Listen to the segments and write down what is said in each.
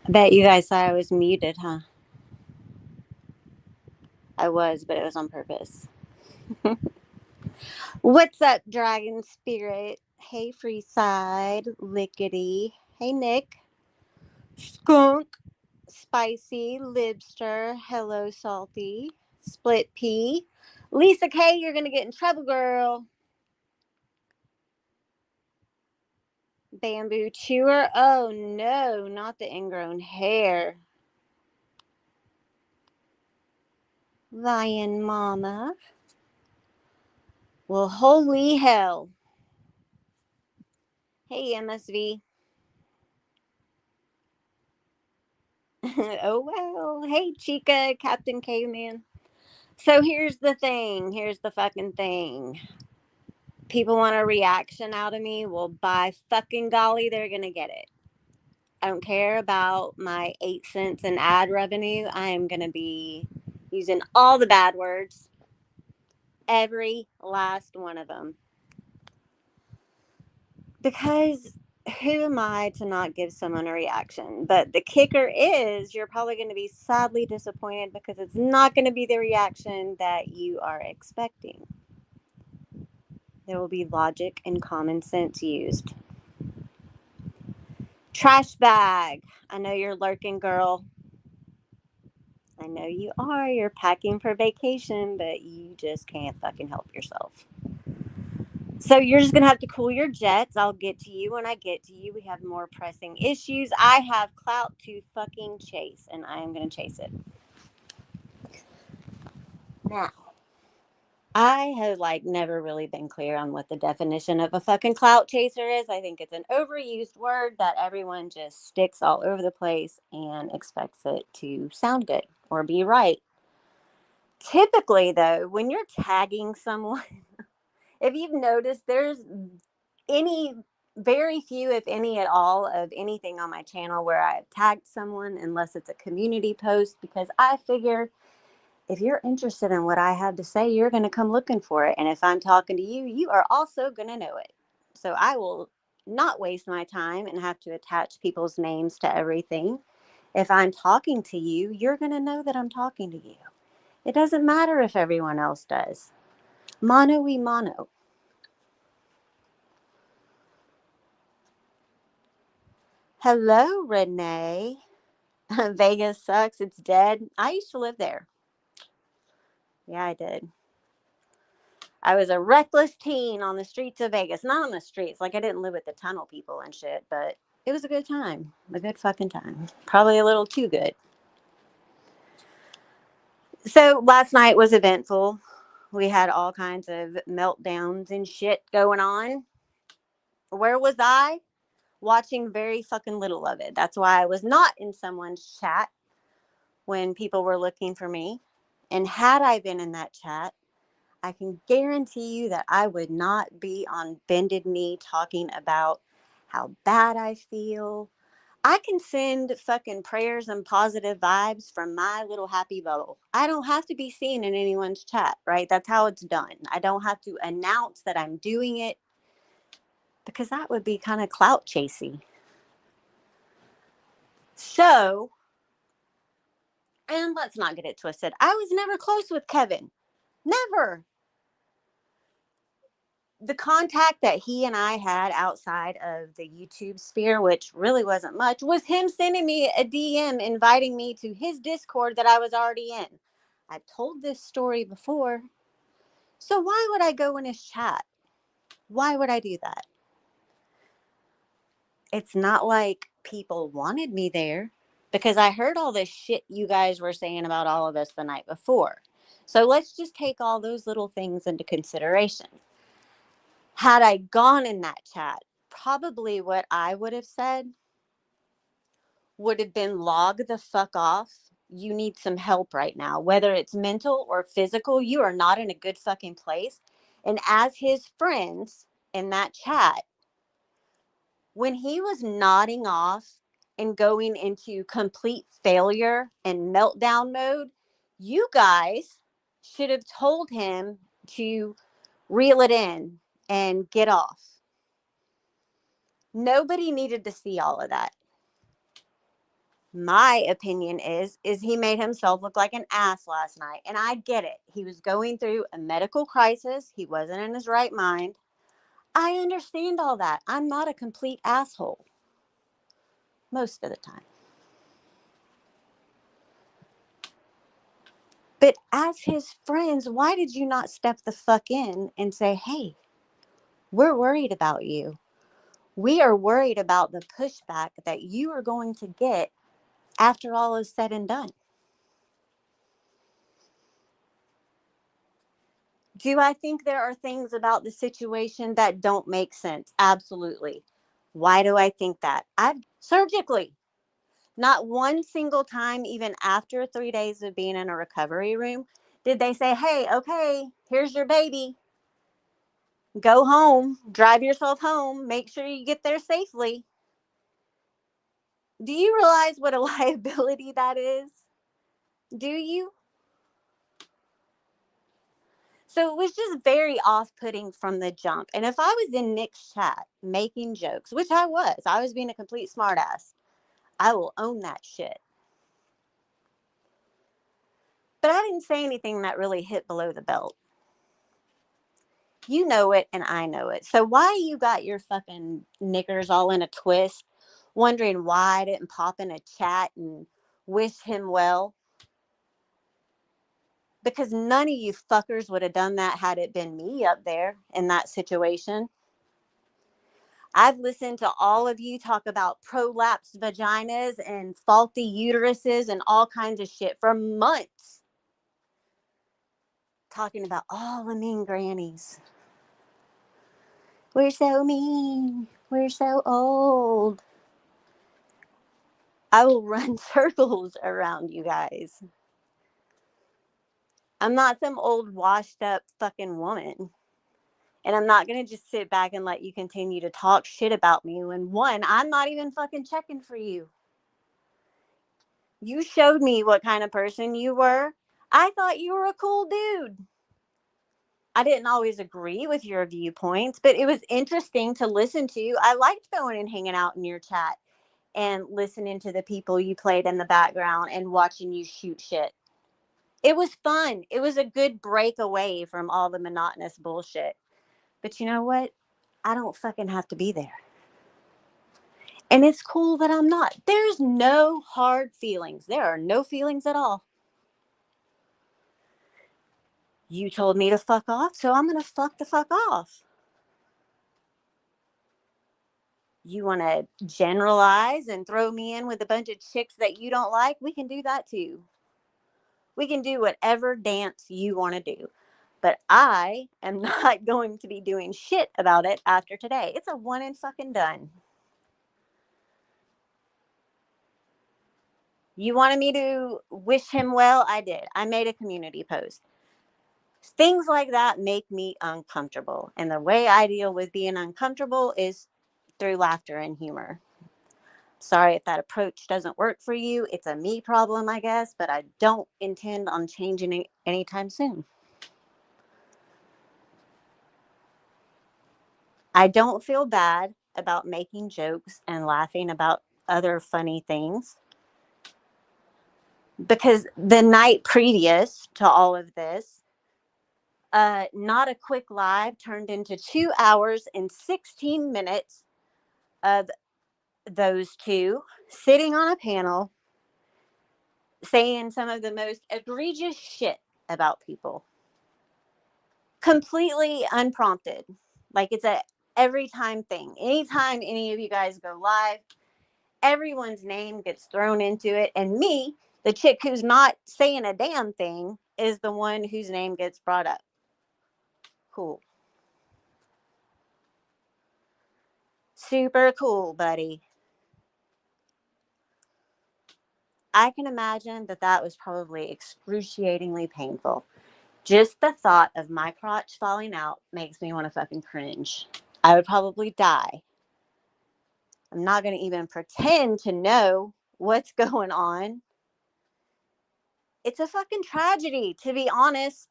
I bet you guys thought I was muted, huh? I was, but it was on purpose. What's up, Dragon Spirit? Hey, Freeside, Lickety. Hey, Nick. Skunk. Spicy, Libster. Hello, Salty. Split Pea. Lisa K, you're gonna get in trouble, girl. Bamboo Chewer. Oh no, not the ingrown hair. Lion Mama. Well, holy hell. Hey, MSV. Oh well. Hey Chica, Captain Caveman. So here's the thing. Here's the fucking thing. People want a reaction out of me. Well, by fucking golly, they're gonna get it. I don't care about my 8 cents in ad revenue. I am gonna be using all the bad words. Every last one of them. Because who am I to not give someone a reaction? But the kicker is you're probably going to be sadly disappointed because it's not going to be the reaction that you are expecting. There will be logic and common sense used. Trash bag. I know you're lurking, girl. I know you are. You're packing for vacation, but you just can't fucking help yourself. So you're just going to have to cool your jets. I'll get to you when I get to you. We have more pressing issues. I have clout to fucking chase, and I am going to chase it. Now, I have never really been clear on what the definition of a fucking clout chaser is. I think it's an overused word that everyone just sticks all over the place and expects it to sound good or be right. Typically, though, when you're tagging someone, if you've noticed, there's any very few, if any at all, of anything on my channel where I've tagged someone unless it's a community post, because I figure if you're interested in what I have to say, you're going to come looking for it. And if I'm talking to you, you are also going to know it. So I will not waste my time and have to attach people's names to everything. If I'm talking to you, you're going to know that I'm talking to you. It doesn't matter if everyone else does. Mono y mono. Hello, Renee. Vegas sucks. It's dead. I used to live there. Yeah, I did. I was a reckless teen on the streets of Vegas. Not on the streets. I didn't live with the tunnel people and shit, but it was a good time. A good fucking time. Probably a little too good. So last night was eventful. We had all kinds of meltdowns and shit going on. Where was I? Watching very fucking little of it. That's why I was not in someone's chat when people were looking for me. And had I been in that chat, I can guarantee you that I would not be on bended knee talking about how bad I feel. I can send fucking prayers and positive vibes from my little happy bubble. I don't have to be seen in anyone's chat, right? That's how it's done. I don't have to announce that I'm doing it because that would be kind of clout chasing. So, and let's not get it twisted. I was never close with Kevin. Never. The contact that he and I had outside of the YouTube sphere, which really wasn't much, was him sending me a DM inviting me to his Discord that I was already in. I've told this story before. So why would I go in his chat? Why would I do that? It's not like people wanted me there because I heard all this shit you guys were saying about all of us the night before. So let's just take all those little things into consideration. Had I gone in that chat, probably what I would have said would have been log the fuck off. You need some help right now, whether it's mental or physical. You are not in a good fucking place. And as his friends in that chat, when he was nodding off and going into complete failure and meltdown mode, you guys should have told him to reel it in and get off. Nobody needed to see all of that. My opinion is he made himself look like an ass last night. And I get it. He was going through a medical crisis. He wasn't in his right mind. I understand all that. I'm not a complete asshole most of the time. But as his friends, why did you not step the fuck in and say, hey, we're worried about you. We are worried about the pushback that you are going to get after all is said and done. Do I think there are things about the situation that don't make sense? Absolutely. Why do I think that? I've surgically, not one single time, even after 3 days of being in a recovery room, did they say, hey, okay, here's your baby. Go home, drive yourself home, make sure you get there safely. Do you realize what a liability that is? Do you? So it was just very off putting from the jump. And if I was in Nick's chat making jokes, which I was being a complete smartass, I will own that shit. But I didn't say anything that really hit below the belt. You know it and I know it. So why you got your fucking knickers all in a twist, wondering why I didn't pop in a chat and wish him well? Because none of you fuckers would have done that had it been me up there in that situation. I've listened to all of you talk about prolapsed vaginas and faulty uteruses and all kinds of shit for months. Talking about all the mean grannies. We're so mean. We're so old. I will run circles around you guys. I'm not some old washed up fucking woman. And I'm not going to just sit back and let you continue to talk shit about me when, one, I'm not even fucking checking for you. You showed me what kind of person you were. I thought you were a cool dude. I didn't always agree with your viewpoints, but it was interesting to listen to. I liked going and hanging out in your chat and listening to the people you played in the background and watching you shoot shit. It was fun. It was a good break away from all the monotonous bullshit. But you know what? I don't fucking have to be there. And it's cool that I'm not. There's no hard feelings. There are no feelings at all. You told me to fuck off, so I'm going to fuck the fuck off. You want to generalize and throw me in with a bunch of chicks that you don't like? We can do that too. We can do whatever dance you want to do. But I am not going to be doing shit about it after today. It's a one and fucking done. You wanted me to wish him well? I did. I made a community post. Things like that make me uncomfortable. And the way I deal with being uncomfortable is through laughter and humor. Sorry if that approach doesn't work for you. It's a me problem, I guess, but I don't intend on changing it anytime soon. I don't feel bad about making jokes and laughing about other funny things, because the night previous to all of this, Not a Quick Live turned into 2 hours and 16 minutes of those two sitting on a panel saying some of the most egregious shit about people. Completely unprompted. Like it's a every time thing. Anytime any of you guys go live, everyone's name gets thrown into it. And me, the chick who's not saying a damn thing, is the one whose name gets brought up. Cool. Super cool, buddy. I can imagine that that was probably excruciatingly painful. Just the thought of my crotch falling out makes me want to fucking cringe. I would probably die. I'm not going to even pretend to know what's going on. It's a fucking tragedy, to be honest.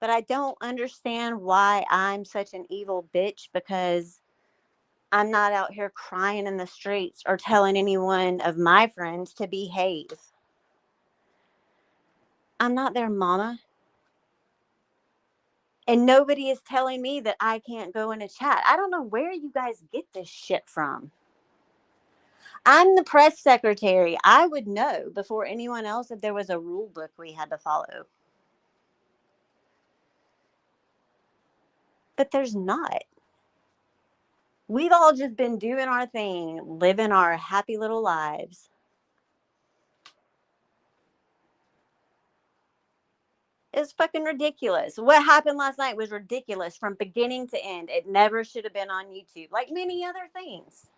But I don't understand why I'm such an evil bitch, because I'm not out here crying in the streets or telling any one of my friends to behave. I'm not their mama. And nobody is telling me that I can't go in a chat. I don't know where you guys get this shit from. I'm the press secretary. I would know before anyone else if there was a rule book we had to follow. But there's not. We've all just been doing our thing, living our happy little lives. It's fucking ridiculous. What happened last night was ridiculous from beginning to end. It never should have been on YouTube, like many other things.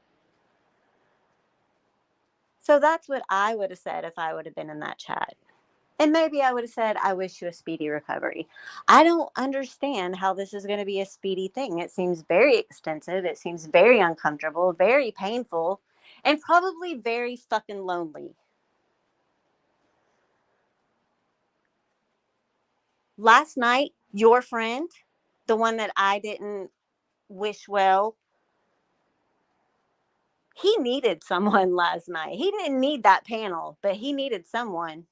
So that's what I would have said if I would have been in that chat. And maybe I would have said, I wish you a speedy recovery. I don't understand how this is going to be a speedy thing. It seems very extensive. It seems very uncomfortable, very painful, and probably very fucking lonely. Last night, your friend, the one that I didn't wish well, he needed someone last night. He didn't need that panel, but he needed someone.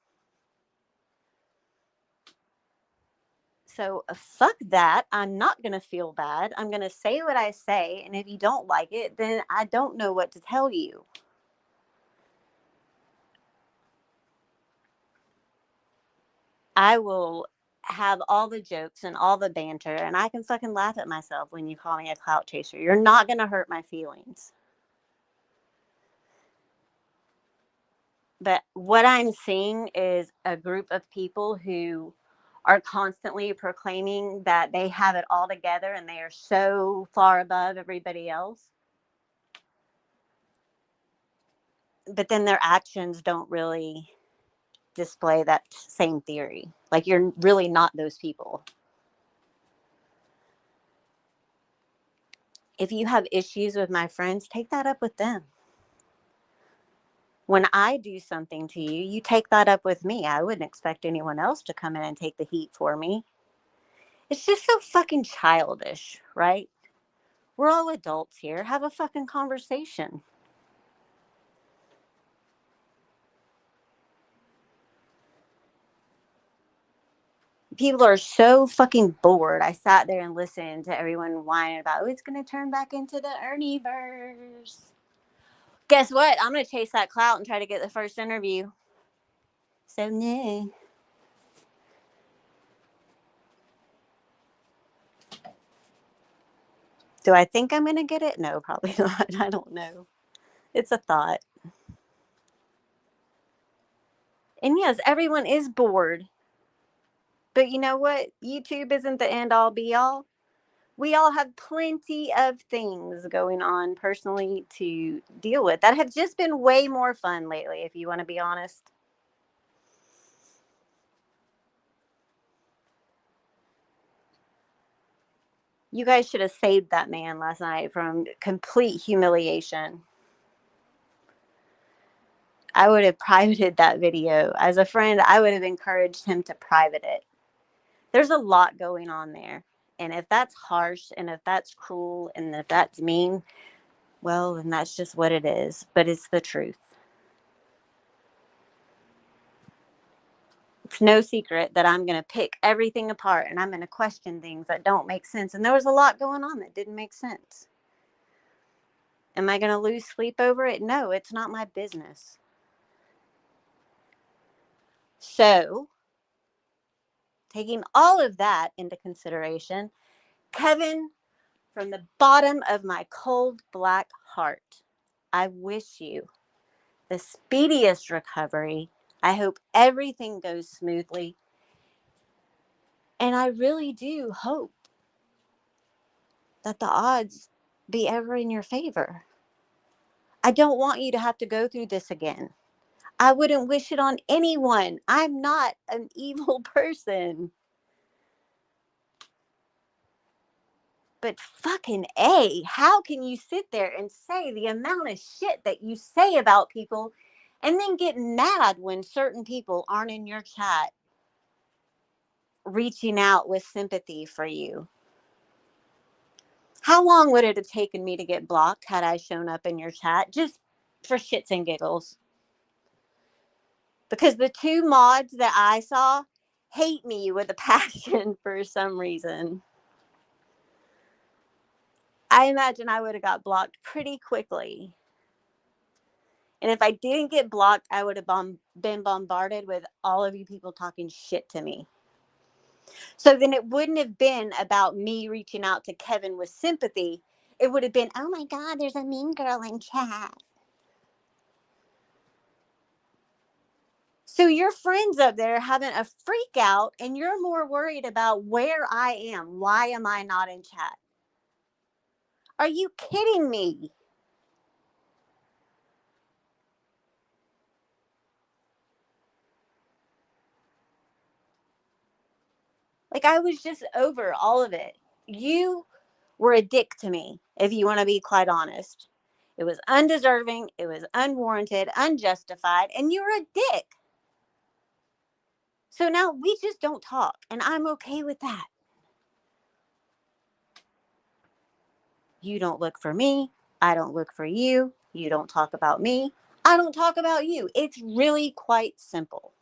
So fuck that. I'm not going to feel bad. I'm going to say what I say. And if you don't like it, then I don't know what to tell you. I will have all the jokes and all the banter, and I can fucking laugh at myself when you call me a clout chaser. You're not going to hurt my feelings. But what I'm seeing is a group of people who are constantly proclaiming that they have it all together and they are so far above everybody else. But then their actions don't really display that same theory. Like, you're really not those people. If you have issues with my friends, take that up with them. When I do something to you, you take that up with me. I wouldn't expect anyone else to come in and take the heat for me. It's just so fucking childish, right? We're all adults here. Have a fucking conversation. People are so fucking bored. I sat there and listened to everyone whining about, oh, it's going to turn back into the Ernieverse. Guess what? I'm going to chase that clout and try to get the first interview. So, no. Do I think I'm going to get it? No, probably not. I don't know. It's a thought. And yes, everyone is bored. But you know what? YouTube isn't the end all be all. We all have plenty of things going on personally to deal with that have just been way more fun lately, if you want to be honest. You guys should have saved that man last night from complete humiliation. I would have privated that video. As a friend, I would have encouraged him to private it. There's a lot going on there. And if that's harsh and if that's cruel and if that's mean, well, then that's just what it is. But it's the truth. It's no secret that I'm going to pick everything apart and I'm going to question things that don't make sense. And there was a lot going on that didn't make sense. Am I going to lose sleep over it? No, it's not my business. So, taking all of that into consideration, Kevin, from the bottom of my cold black heart, I wish you the speediest recovery. I hope everything goes smoothly. And I really do hope that the odds be ever in your favor. I don't want you to have to go through this again. I wouldn't wish it on anyone. I'm not an evil person. But fucking A, how can you sit there and say the amount of shit that you say about people and then get mad when certain people aren't in your chat? reaching out with sympathy for you. How long would it have taken me to get blocked had I shown up in your chat just for shits and giggles? Because the two mods that I saw hate me with a passion for some reason. I imagine I would have got blocked pretty quickly. And if I didn't get blocked, I would have been bombarded with all of you people talking shit to me. So then it wouldn't have been about me reaching out to Kevin with sympathy. It would have been, oh my God, there's a mean girl in chat. So your friends up there having a freak out and you're more worried about where I am. Why am I not in chat? Are you kidding me? Like, I was just over all of it. You were a dick to me, if you want to be quite honest. It was undeserving, it was unwarranted, unjustified, and you were a dick. So now we just don't talk, and I'm okay with that. You don't look for me, I don't look for you, you don't talk about me, I don't talk about you. It's really quite simple.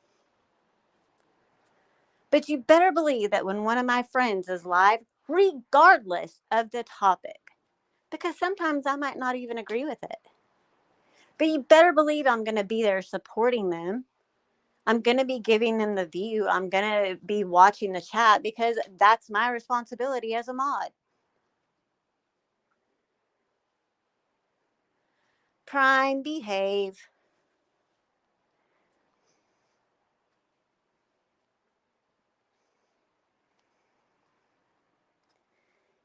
But you better believe that when one of my friends is live, regardless of the topic, because sometimes I might not even agree with it, but you better believe I'm going to be there supporting them. I'm going to be giving them the view. I'm going to be watching the chat because that's my responsibility as a mod. Prime, behave.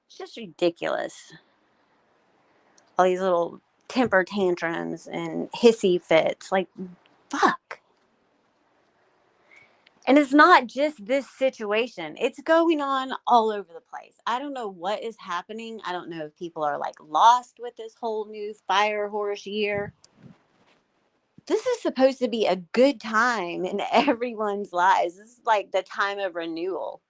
It's just ridiculous. All these little temper tantrums and hissy fits. Like, fuck. And it's not just this situation. It's going on all over the place. I don't know what is happening. I don't know if people are like lost with this whole new fire horse year. This is supposed to be a good time in everyone's lives. This is like the time of renewal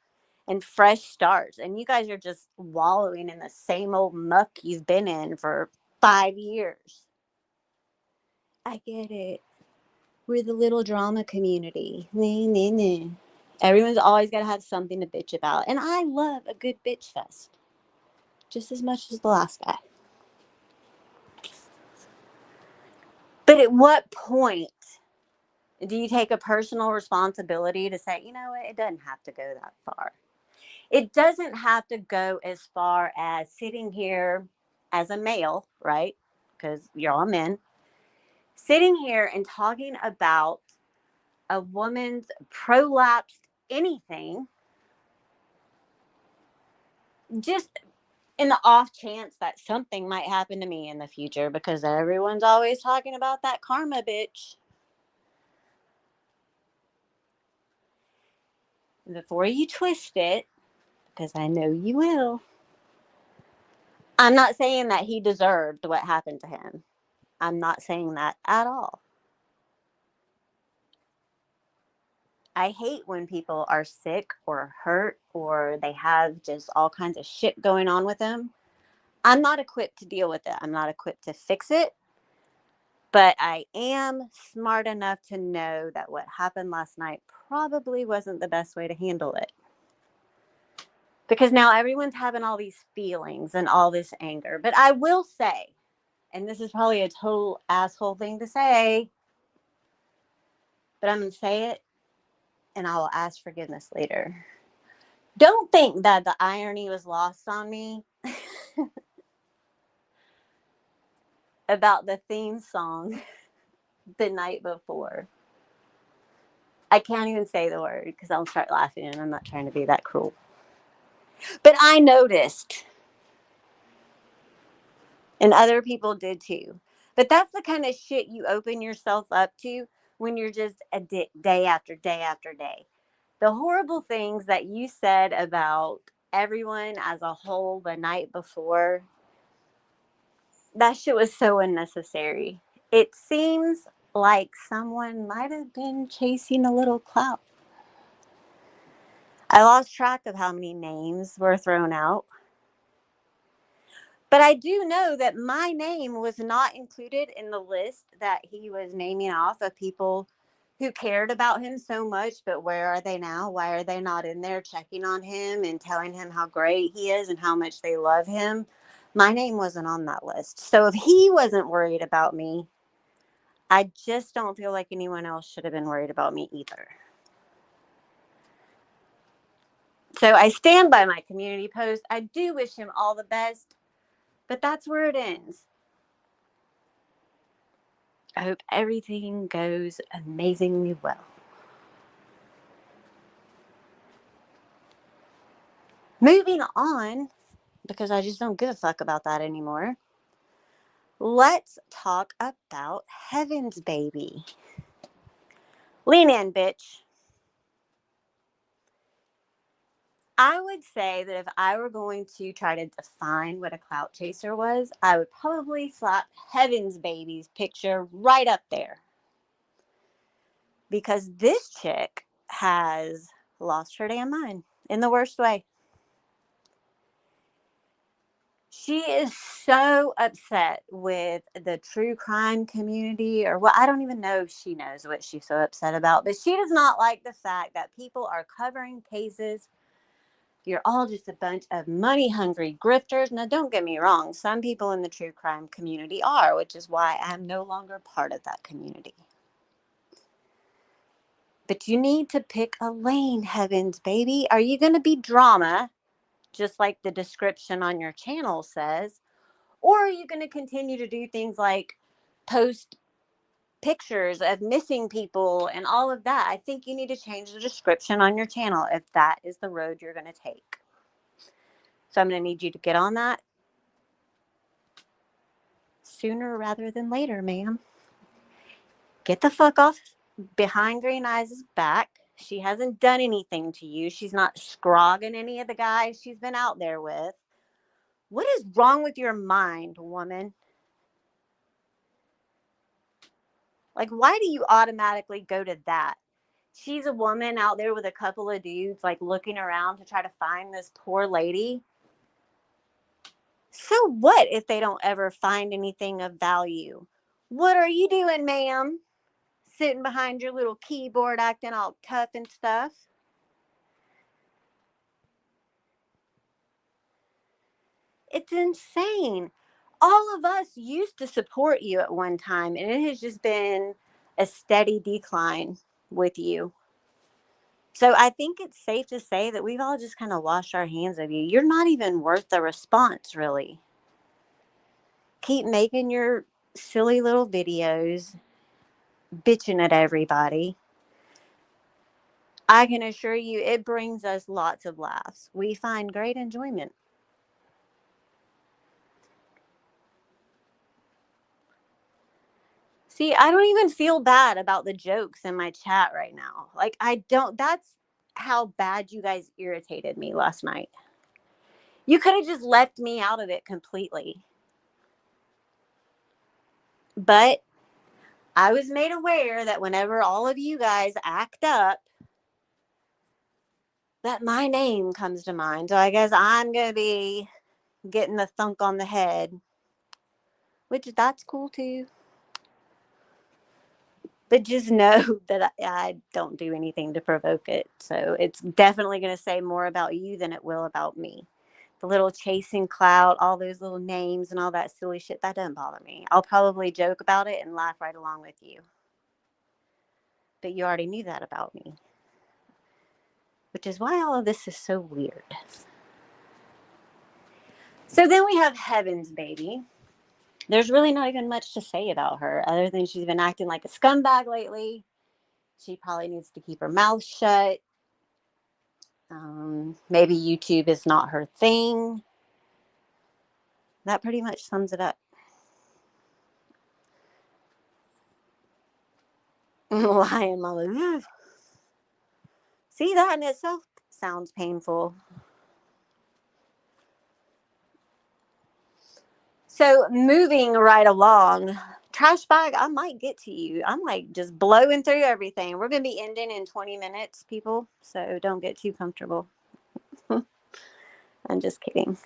and fresh starts. And you guys are just wallowing in the same old muck you've been in for 5 years. I get it. We're the little drama community. Nah, nah, nah. Everyone's always got to have something to bitch about. And I love a good bitch fest just as much as the last guy. But at what point do you take a personal responsibility to say, you know what, it doesn't have to go that far? It doesn't have to go as far as sitting here as a male, right? Because you're all men. Sitting here and talking about a woman's prolapsed anything just in the off chance that something might happen to me in the future because everyone's always talking about that karma bitch. Before you twist it, because I know you will, I'm not saying that he deserved what happened to him. I'm not saying that at all. I hate when people are sick or hurt or they have just all kinds of shit going on with them. I'm not equipped to deal with it. I'm not equipped to fix it. But I am smart enough to know that what happened last night probably wasn't the best way to handle it. Because now everyone's having all these feelings and all this anger. But I will say, and this is probably a total asshole thing to say, but I'm going to say it and I will ask forgiveness later. Don't think that the irony was lost on me about the theme song the night before. I can't even say the word because I'll start laughing and I'm not trying to be that cruel. But I noticed, and other people did too. But that's the kind of shit you open yourself up to when you're just a day after day after day. The horrible things that you said about everyone as a whole the night before, that shit was so unnecessary. It seems like someone might have been chasing a little clout. I lost track of how many names were thrown out. But I do know that my name was not included in the list that he was naming off of people who cared about him so much. But where are they now? Why are they not in there checking on him and telling him how great he is and how much they love him? My name wasn't on that list. So if he wasn't worried about me, I just don't feel like anyone else should have been worried about me either. So I stand by my community post. I do wish him all the best, but that's where it ends. I hope everything goes amazingly well. Moving on, because I just don't give a fuck about that anymore. Let's talk about Heaven's Baby. Lean in, bitch. I would say that if I were going to try to define what a clout chaser was, I would probably slap Heaven's Baby's picture right up there. Because this chick has lost her damn mind in the worst way. She is so upset with the true crime community, or I don't even know if she knows what she's so upset about, but she does not like the fact that people are covering cases. You're all just a bunch of money hungry grifters. Now, don't get me wrong. Some people in the true crime community are, which is why I'm no longer part of that community. But you need to pick a lane, Heaven's Baby. Are you going to be drama, just like the description on your channel says? Or are you going to continue to do things like post pictures of missing people and all of that? I think you need to change the description on your channel if that is the road you're going to take. So I'm going to need you to get on that sooner rather than later, ma'am. Get the fuck off behind Green Eyes' back. She hasn't done anything to you. She's not scrogging any of the guys she's been out there with. What is wrong with your mind, woman? Like, why do you automatically go to that? She's a woman out there with a couple of dudes, like, looking around to try to find this poor lady. So what if they don't ever find anything of value? What are you doing, ma'am? Sitting behind your little keyboard acting all tough and stuff? It's insane. All of us used to support you at one time, and it has just been a steady decline with you. So I think it's safe to say that we've all just kind of washed our hands of you. You're not even worth the response, really. Keep making your silly little videos, bitching at everybody. I can assure you it brings us lots of laughs. We find great enjoyment. See, I don't even feel bad about the jokes in my chat right now. Like, I don't, that's how bad you guys irritated me last night. You could have just left me out of it completely. But I was made aware that whenever all of you guys act up, that my name comes to mind. So I guess I'm going to be getting the thunk on the head, which that's cool too. But just know that I don't do anything to provoke it. So it's definitely going to say more about you than it will about me. The little chasing clout, all those little names and all that silly shit, that doesn't bother me. I'll probably joke about it and laugh right along with you. But you already knew that about me. Which is why all of this is so weird. So then we have Heaven's Baby. There's really not even much to say about her other than she's been acting like a scumbag lately. She probably needs to keep her mouth shut. Maybe YouTube is not her thing. That pretty much sums it up. Why am I like, see, that in itself sounds painful. So moving right along trash bag, I might get to you. I'm like just blowing through everything. We're going to be ending in 20 minutes, people. So don't get too comfortable. I'm just kidding.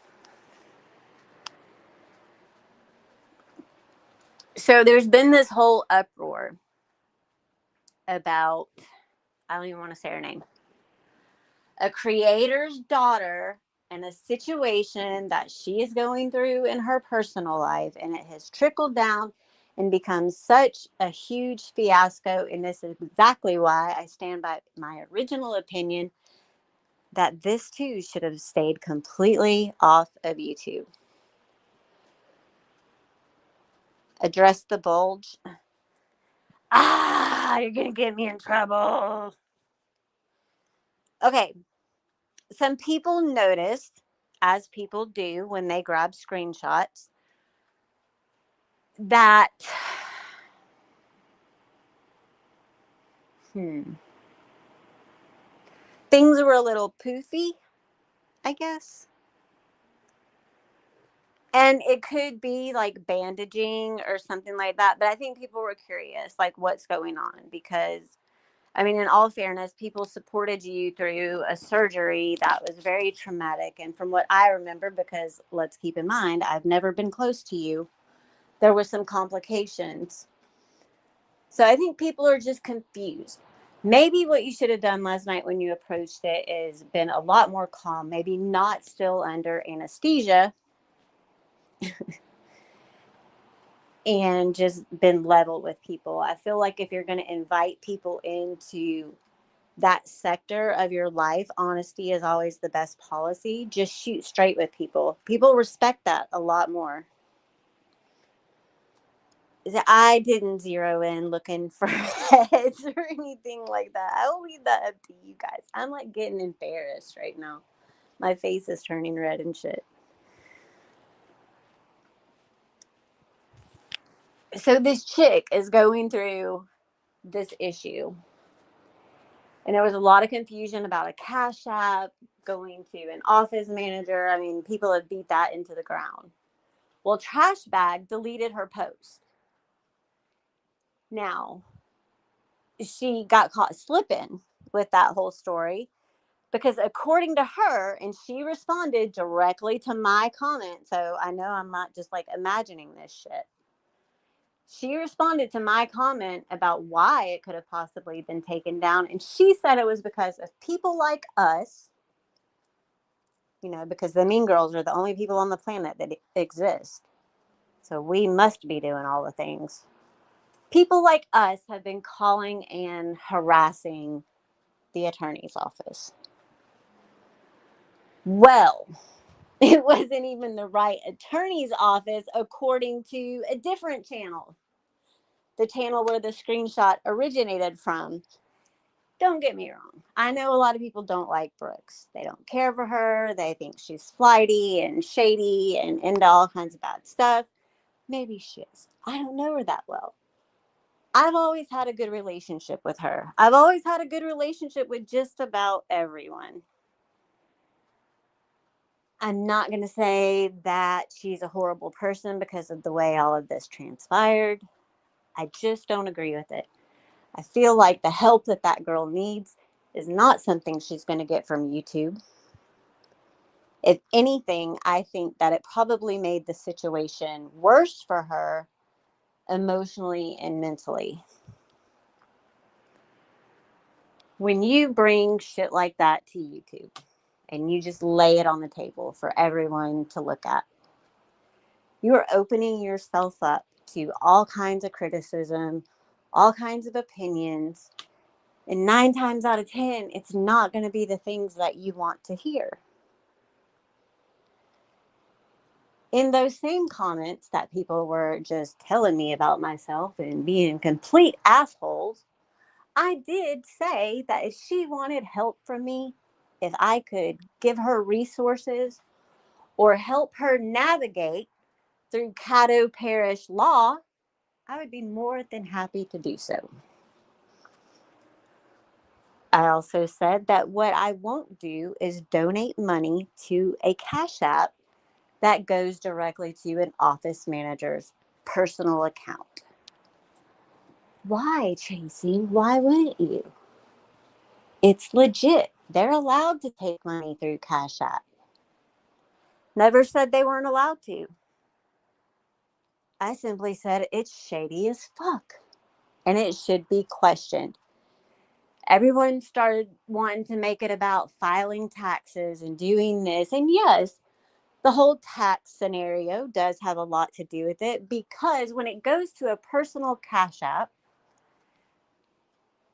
So there's been this whole uproar about, I don't even want to say her name, a creator's daughter and a situation that she is going through in her personal life. And it has trickled down and become such a huge fiasco. And this is exactly why I stand by my original opinion that this too should have stayed completely off of YouTube. Address the bulge. You're going to get me in trouble. Okay. Some people noticed, as people do when they grab screenshots, that things were a little poofy, I guess. And it could be like bandaging or something like that. But I think people were curious, like, what's going on? Because, I mean, in all fairness, people supported you through a surgery that was very traumatic. And from what I remember, because let's keep in mind, I've never been close to you, there were some complications. So I think people are just confused. Maybe what you should have done last night when you approached it is been a lot more calm, maybe not still under anesthesia, and just been level with people. I feel like if you're going to invite people into that sector of your life, honesty is always the best policy. Just shoot straight with people. People respect that a lot more. I didn't zero in looking for heads or anything like that. I will leave that up to you guys. I'm like getting embarrassed right now. My face is turning red and shit. So this chick is going through this issue. And there was a lot of confusion about a Cash App going to an office manager. I mean, people have beat that into the ground. Well, Trash Bag deleted her post. Now, she got caught slipping with that whole story because according to her, and she responded directly to my comment, so I know I'm not just like imagining this shit. She responded to my comment about why it could have possibly been taken down, and she said it was because of people like us, because the mean girls are the only people on the planet that exist. So we must be doing all the things. People like us have been calling and harassing the attorney's office. Well, it wasn't even the right attorney's office, according to a different channel. The channel where the screenshot originated from. Don't get me wrong. I know a lot of people don't like Brooks. They don't care for her. They think she's flighty and shady and into all kinds of bad stuff. Maybe she is. I don't know her that well. I've always had a good relationship with her. I've always had a good relationship with just about everyone. I'm not going to say that she's a horrible person because of the way all of this transpired. I just don't agree with it. I feel like the help that girl needs is not something she's going to get from YouTube. If anything, I think that it probably made the situation worse for her emotionally and mentally. When you bring shit like that to YouTube and you just lay it on the table for everyone to look at, you are opening yourself up to all kinds of criticism, all kinds of opinions. And 9 times out of 10, it's not going to be the things that you want to hear. In those same comments that people were just telling me about myself and being complete assholes, I did say that if she wanted help from me, if I could give her resources or help her navigate through Caddo Parish law, I would be more than happy to do so. I also said that what I won't do is donate money to a Cash App that goes directly to an office manager's personal account. Why, Tracy? Why wouldn't you? It's legit. They're allowed to take money through Cash App. Never said they weren't allowed to. I simply said it's shady as fuck and it should be questioned. Everyone started wanting to make it about filing taxes and doing this. And yes, the whole tax scenario does have a lot to do with it, because when it goes to a personal Cash App,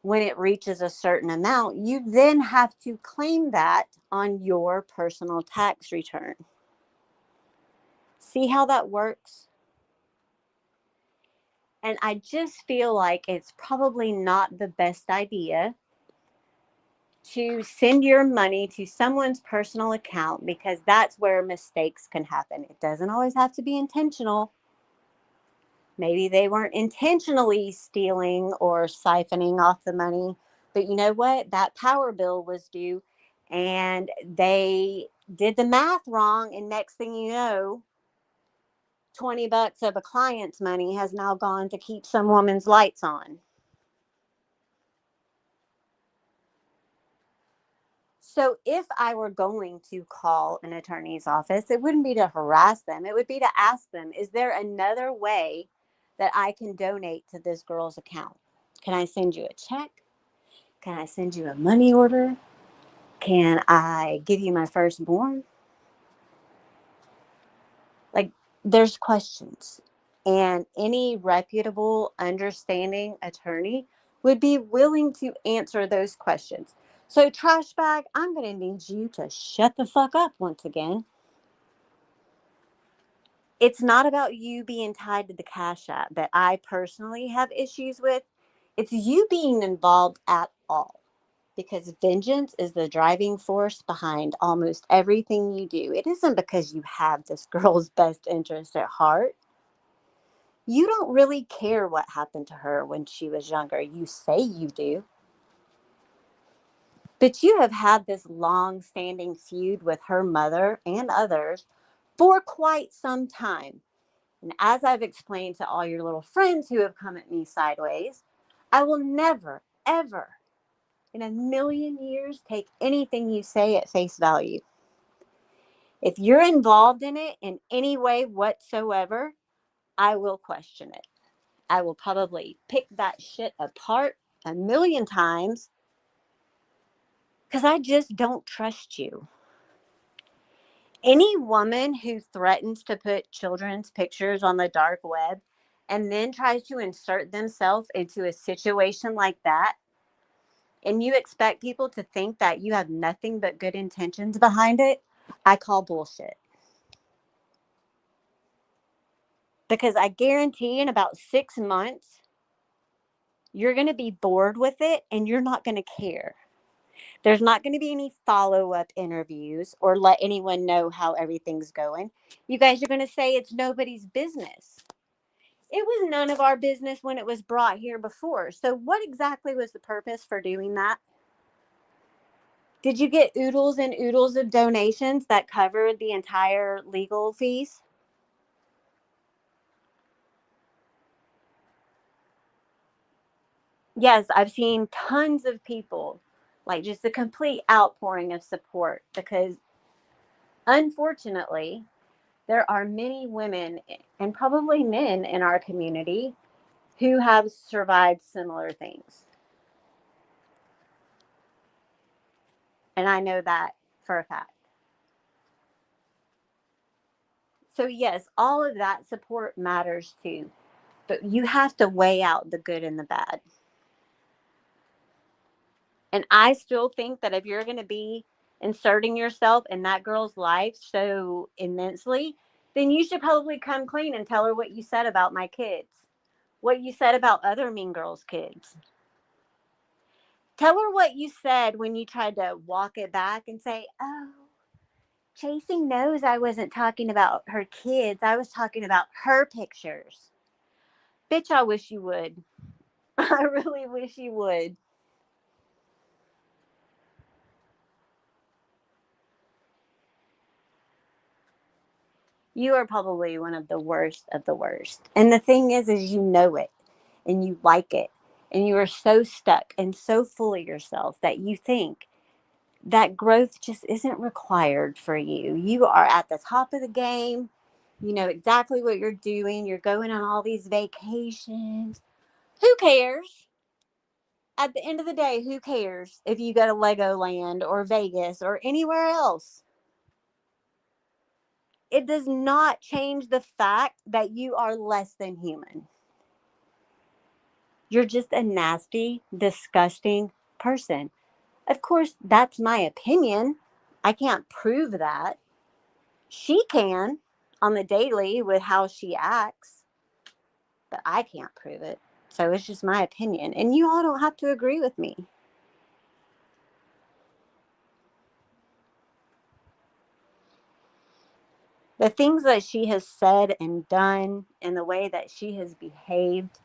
when it reaches a certain amount, you then have to claim that on your personal tax return. See how that works? And I just feel like it's probably not the best idea to send your money to someone's personal account, because that's where mistakes can happen. It doesn't always have to be intentional. Maybe they weren't intentionally stealing or siphoning off the money, but you know what? That power bill was due and they did the math wrong. And next thing you know, $20 of a client's money has now gone to keep some woman's lights on. So if I were going to call an attorney's office, it wouldn't be to harass them. It would be to ask them, is there another way that I can donate to this girl's account? Can I send you a check? Can I send you a money order? Can I give you my firstborn? Like, there's questions. And any reputable, understanding attorney would be willing to answer those questions. So, trash bag, I'm going to need you to shut the fuck up once again. It's not about you being tied to the Cash App that I personally have issues with. It's you being involved at all. Because vengeance is the driving force behind almost everything you do. It isn't because you have this girl's best interest at heart. You don't really care what happened to her when she was younger. You say you do. But you have had this long standing feud with her mother and others for quite some time. And as I've explained to all your little friends who have come at me sideways, I will never, ever in a million years take anything you say at face value. If you're involved in it in any way whatsoever, I will question it. I will probably pick that shit apart a million times because I just don't trust you. Any woman who threatens to put children's pictures on the dark web and then tries to insert themselves into a situation like that, and you expect people to think that you have nothing but good intentions behind it, I call bullshit. Because I guarantee in about 6 months, you're going to be bored with it and you're not going to care. There's not going to be any follow up interviews or let anyone know how everything's going. You guys are going to say it's nobody's business. It was none of our business when it was brought here before. So, what exactly was the purpose for doing that? Did you get oodles and oodles of donations that covered the entire legal fees? Yes, I've seen tons of people, like just a complete outpouring of support, because unfortunately, there are many women and probably men in our community who have survived similar things. And I know that for a fact. So, yes, all of that support matters too, but you have to weigh out the good and the bad. And I still think that if you're going to be inserting yourself in that girl's life so immensely, then you should probably come clean and tell her what you said about my kids, what you said about other Mean Girls kids. Tell her what you said when you tried to walk it back and say, oh, Tracy knows I wasn't talking about her kids. I was talking about her pictures. Bitch, I wish you would. I really wish you would. You are probably one of the worst of the worst. And the thing is you know it and you like it. and you are so stuck and so full of yourself that you think that growth just isn't required for you. You are at the top of the game. You know exactly what you're doing. You're going on all these vacations. Who cares? At the end of the day, who cares if you go to Legoland or Vegas or anywhere else? It does not change the fact that you are less than human. You're just a nasty, disgusting person. Of course, that's my opinion. I can't prove that. She can on the daily with how she acts, but I can't prove it. So it's just my opinion. And you all don't have to agree with me. The things that she has said and done and the way that she has behaved,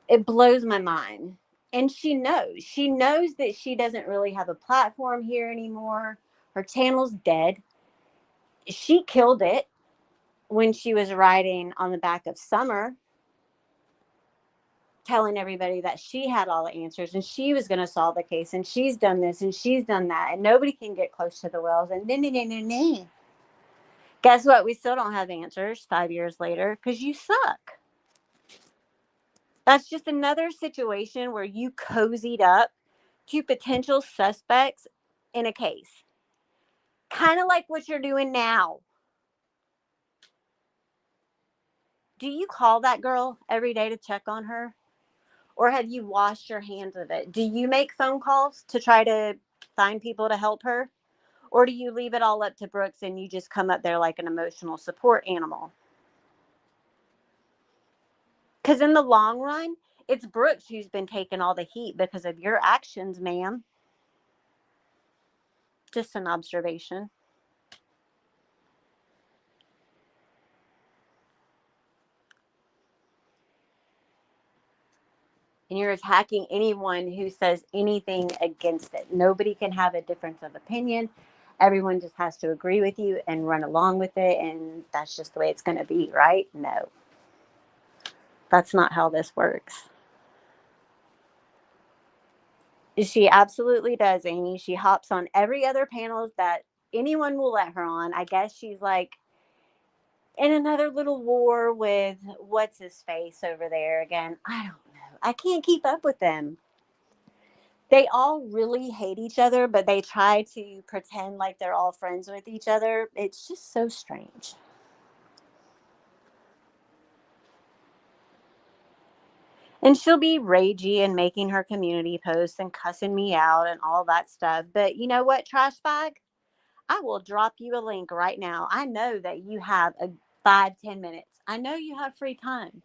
it blows my mind. And she knows that she doesn't really have a platform here anymore. Her channel's dead. She killed it when she was riding on the back of Summer, telling everybody that she had all the answers and she was going to solve the case, and she's done this and she's done that, and nobody can get close to the wells. And then, guess what? We still don't have answers 5 years later because you suck. That's just another situation where you cozied up to potential suspects in a case. Kind of like what you're doing now. Do you call that girl every day to check on her? Or have you washed your hands of it? Do you make phone calls to try to find people to help her? Or do you leave it all up to Brooks and you just come up there like an emotional support animal? Because in the long run, it's Brooks who's been taking all the heat because of your actions, ma'am. Just an observation. And you're attacking anyone who says anything against it. Nobody can have a difference of opinion. Everyone just has to agree with you and run along with it, and that's just the way it's going to be, right? No, that's not how this works. She absolutely does, Amy. She hops on every other panel that anyone will let her on. I guess she's like in another little war with what's his face over there again. I don't know. I can't keep up with them. They all really hate each other, but they try to pretend like they're all friends with each other. It's just so strange. And she'll be ragey and making her community posts and cussing me out and all that stuff. But you know what, trash bag? I will drop you a link right now. I know that you have a 5-10 minutes. I know you have free time.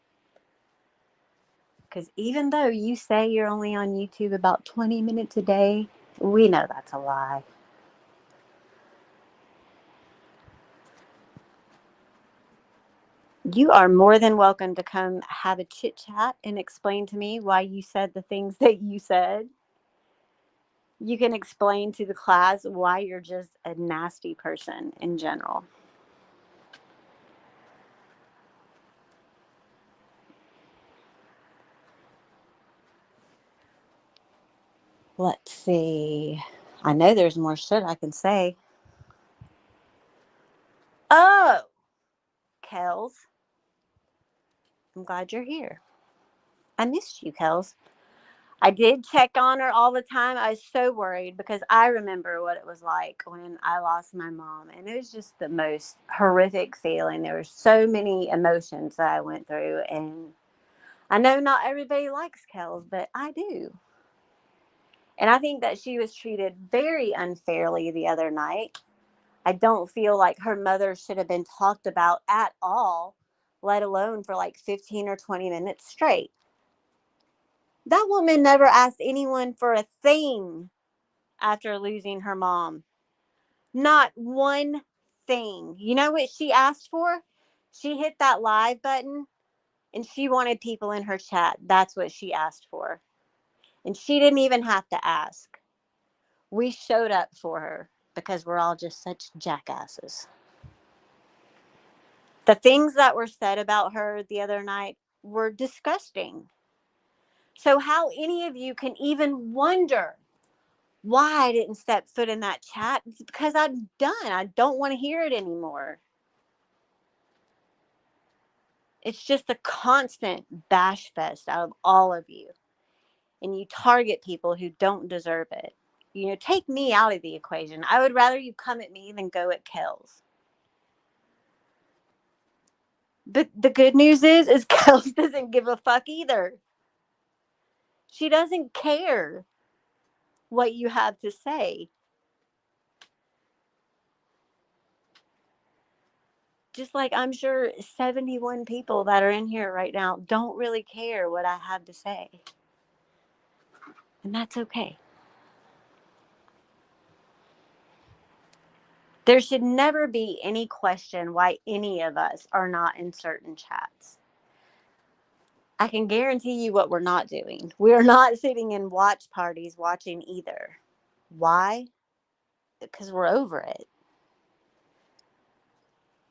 Because even though you say you're only on YouTube about 20 minutes a day, we know that's a lie. You are more than welcome to come have a chit chat and explain to me why you said the things that you said. You can explain to the class why you're just a nasty person in general. Let's see. I know there's more shit I can say. Oh, Kels, I'm glad you're here. I missed you, Kels. I did check on her all the time. I was so worried because I remember what it was like when I lost my mom. And it was just the most horrific feeling. There were so many emotions that I went through. And I know not everybody likes Kels, but I do. And I think that she was treated very unfairly the other night. I don't feel like her mother should have been talked about at all, let alone for like 15 or 20 minutes straight. That woman never asked anyone for a thing after losing her mom. Not one thing. You know what she asked for? She hit that live button and she wanted people in her chat. That's what she asked for. And she didn't even have to ask. We showed up for her because we're all just such jackasses. The things that were said about her the other night were disgusting. So how any of you can even wonder why I didn't step foot in that chat, it's because I'm done. I don't want to hear it anymore. It's just a constant bash fest out of all of you. And you target people who don't deserve it. You know, take me out of the equation. I would rather you come at me than go at Kels. But the good news is Kels doesn't give a fuck either. She doesn't care what you have to say. Just like I'm sure 71 people that are in here right now don't really care what I have to say. And that's okay. There should never be any question why any of us are not in certain chats. I can guarantee you what we're not doing. We're not sitting in watch parties watching either. Why? Because we're over it.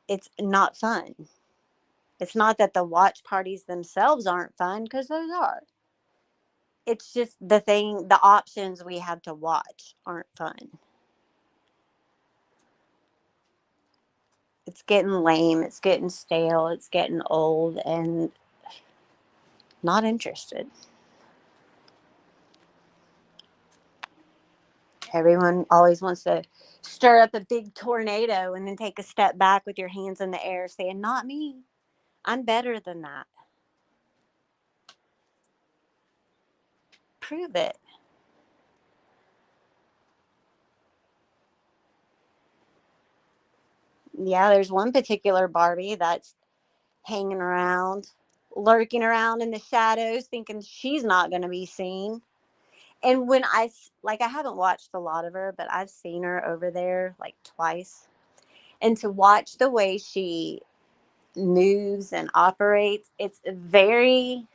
It's not fun. It's not that the watch parties themselves aren't fun, because those are. It's just the options we have to watch aren't fun. It's getting lame, it's getting stale, it's getting old, and not interested. Everyone always wants to stir up a big tornado and then take a step back with your hands in the air saying, "Not me. I'm better than that." Prove it. Yeah, there's one particular Barbie that's hanging around, lurking around in the shadows, thinking she's not going to be seen. And when I haven't watched a lot of her, but I've seen her over there like twice. And to watch the way she moves and operates, it's very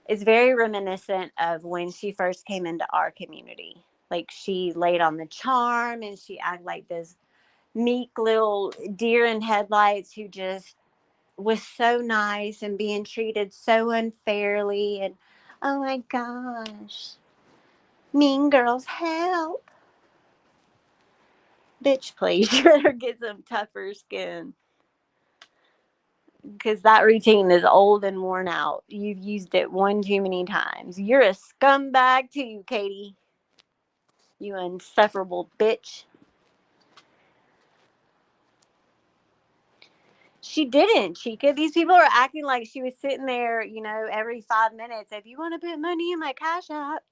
reminiscent of when she first came into our community. Like, she laid on the charm and she acted like this meek little deer in headlights who just was so nice and being treated so unfairly. And oh my gosh, mean girls help. Bitch, please, you better get some tougher skin, because that routine is old and worn out. You've used it one too many times. You're a scumbag too, Katie. You insufferable bitch. She didn't, Chica. These people are acting like she was sitting there, every 5 minutes. If you want to put money in my Cash App.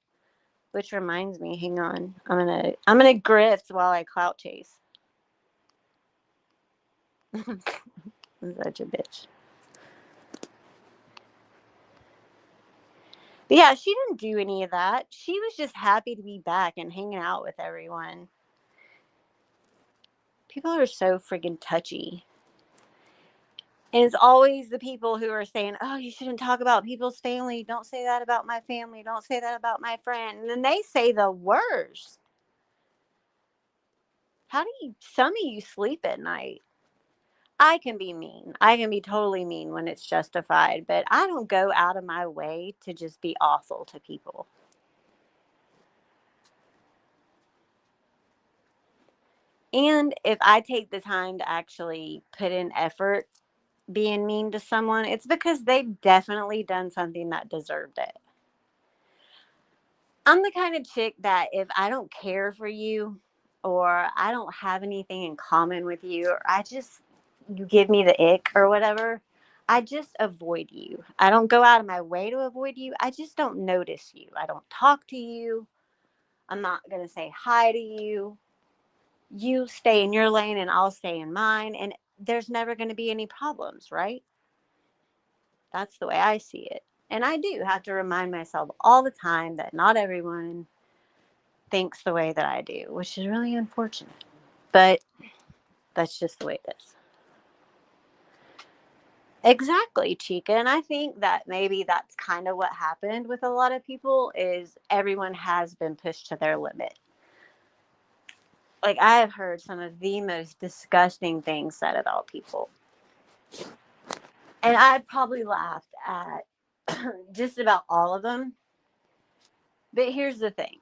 Which reminds me, hang on. I'm gonna grift while I clout chase. I'm such a bitch. But yeah, she didn't do any of that. She was just happy to be back and hanging out with everyone. People are so friggin' touchy. And it's always the people who are saying, "Oh, you shouldn't talk about people's family. Don't say that about my family. Don't say that about my friend." And then they say the worst. How do some of you sleep at night? I can be mean. I can be totally mean when it's justified, but I don't go out of my way to just be awful to people. And if I take the time to actually put in effort being mean to someone, it's because they've definitely done something that deserved it. I'm the kind of chick that if I don't care for you, or I don't have anything in common with you, or you give me the ick or whatever, I just avoid you. I don't go out of my way to avoid you. I just don't notice you. I don't talk to you. I'm not going to say hi to you. You stay in your lane and I'll stay in mine. And there's never going to be any problems, right? That's the way I see it. And I do have to remind myself all the time that not everyone thinks the way that I do, which is really unfortunate. But that's just the way it is. Exactly, Chica. And I think that maybe that's kind of what happened with a lot of people is everyone has been pushed to their limit. Like, I have heard some of the most disgusting things said about people. And I've probably laughed at just about all of them. But here's the thing,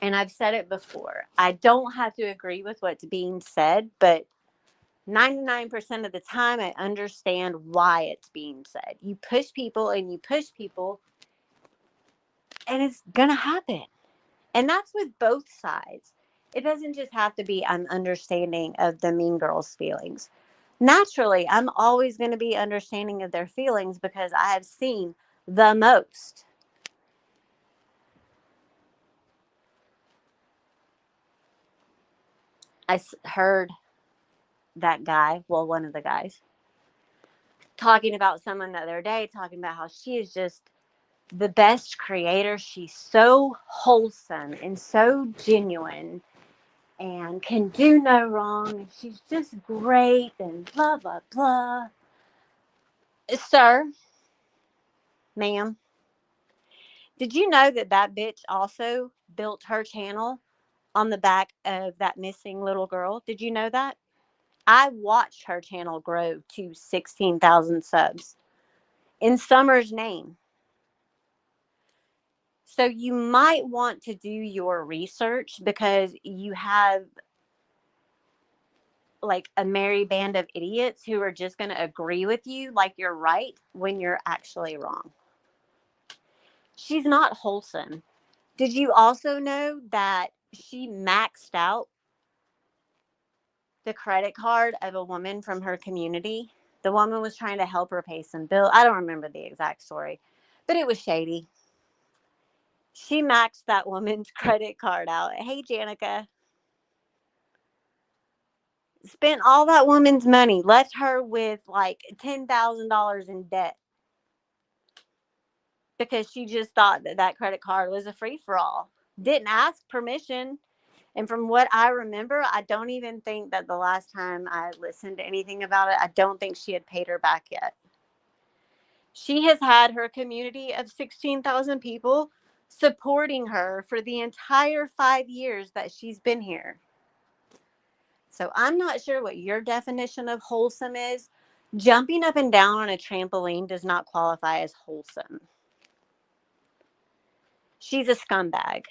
and I've said it before, I don't have to agree with what's being said, but 99% of the time I understand why it's being said. You push people and you push people, and it's gonna happen. And that's with both sides. It doesn't just have to be an understanding of the mean girl's feelings. Naturally, I'm always going to be understanding of their feelings because I have seen the most. Heard that guy, well, one of the guys, talking about someone the other day, talking about how she is just the best creator. She's so wholesome and so genuine and can do no wrong. She's just great and blah, blah, blah. Sir, ma'am, did you know that that bitch also built her channel on the back of that missing little girl? Did you know that? I watched her channel grow to 16,000 subs in Summer's name. So you might want to do your research because you have like a merry band of idiots who are just going to agree with you like you're right when you're actually wrong. She's not wholesome. Did you also know that she maxed out the credit card of a woman from her community? The woman was trying to help her pay some bill. I don't remember the exact story, but it was shady. She maxed that woman's credit card out. Hey, Janica. Spent all that woman's money, left her with like $10,000 in debt because she just thought that that credit card was a free for all. Didn't ask permission. And from what I remember, I don't even think that the last time I listened to anything about it, I don't think she had paid her back yet. She has had her community of 16,000 people supporting her for the entire 5 years that she's been here. So I'm not sure what your definition of wholesome is. Jumping up and down on a trampoline does not qualify as wholesome. She's a scumbag.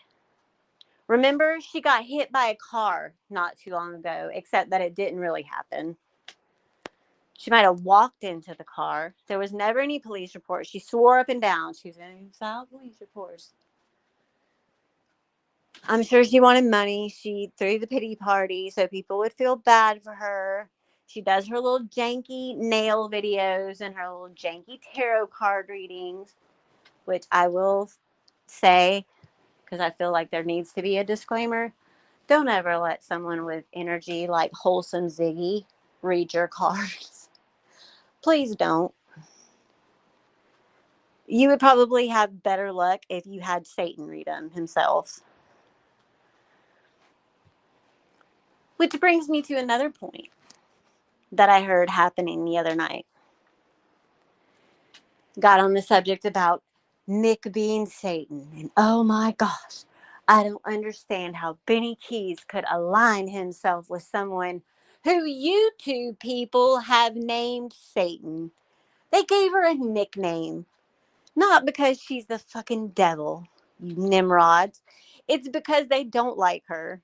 Remember, she got hit by a car not too long ago, except that it didn't really happen. She might have walked into the car. There was never any police report. She swore up and down she was going to file police reports. I'm sure she wanted money. She threw the pity party so people would feel bad for her. She does her little janky nail videos and her little janky tarot card readings, which I will say, because I feel like there needs to be a disclaimer. Don't ever let someone with energy like Wholesome Ziggy read your cards. Please don't. You would probably have better luck if you had Satan read them himself. Which brings me to another point that I heard happening the other night. Got on the subject about Nick being Satan. And oh my gosh, I don't understand how Benny Keys could align himself with someone who you two people have named Satan. They gave her a nickname. Not because she's the fucking devil, you nimrods. It's because they don't like her.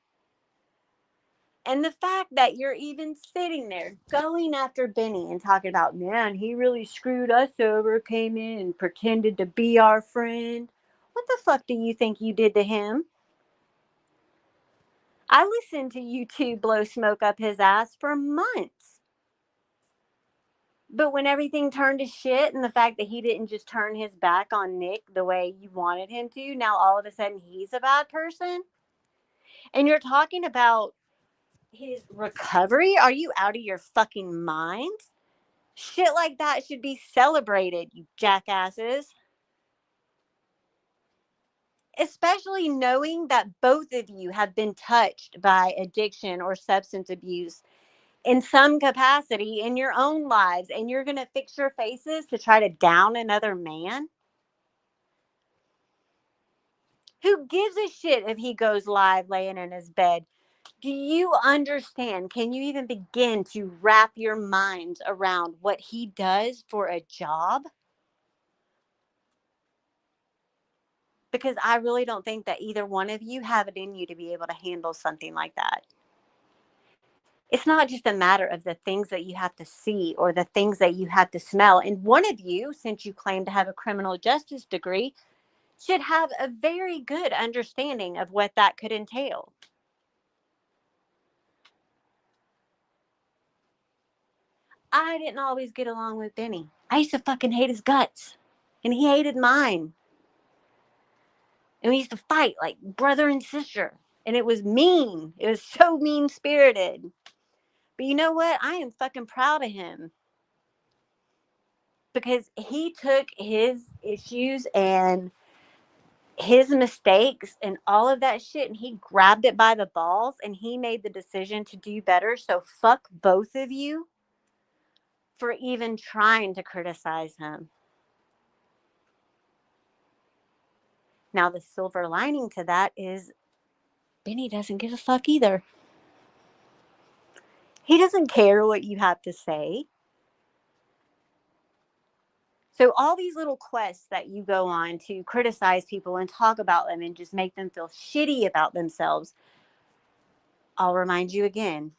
And the fact that you're even sitting there going after Benny and talking about, man, he really screwed us over, came in and pretended to be our friend. What the fuck do you think you did to him? I listened to you two blow smoke up his ass for months. But when everything turned to shit and the fact that he didn't just turn his back on Nick the way you wanted him to, now all of a sudden he's a bad person? And you're talking about his recovery? Are you out of your fucking mind? Shit like that should be celebrated, you jackasses. Especially knowing that both of you have been touched by addiction or substance abuse in some capacity in your own lives, and you're going to fix your faces to try to down another man? Who gives a shit if he goes live laying in his bed? Do you understand? Can you even begin to wrap your minds around what he does for a job? Because I really don't think that either one of you have it in you to be able to handle something like that. It's not just a matter of the things that you have to see or the things that you have to smell. And one of you, since you claim to have a criminal justice degree, should have a very good understanding of what that could entail. I didn't always get along with Benny. I used to fucking hate his guts, and he hated mine. And we used to fight like brother and sister. And it was mean. It was so mean spirited. But you know what? I am fucking proud of him because he took his issues and his mistakes and all of that shit and he grabbed it by the balls and he made the decision to do better. So fuck both of you for even trying to criticize him. Now, the silver lining to that is Benny doesn't give a fuck either. He doesn't care what you have to say. So, all these little quests that you go on to criticize people and talk about them and just make them feel shitty about themselves, I'll remind you again,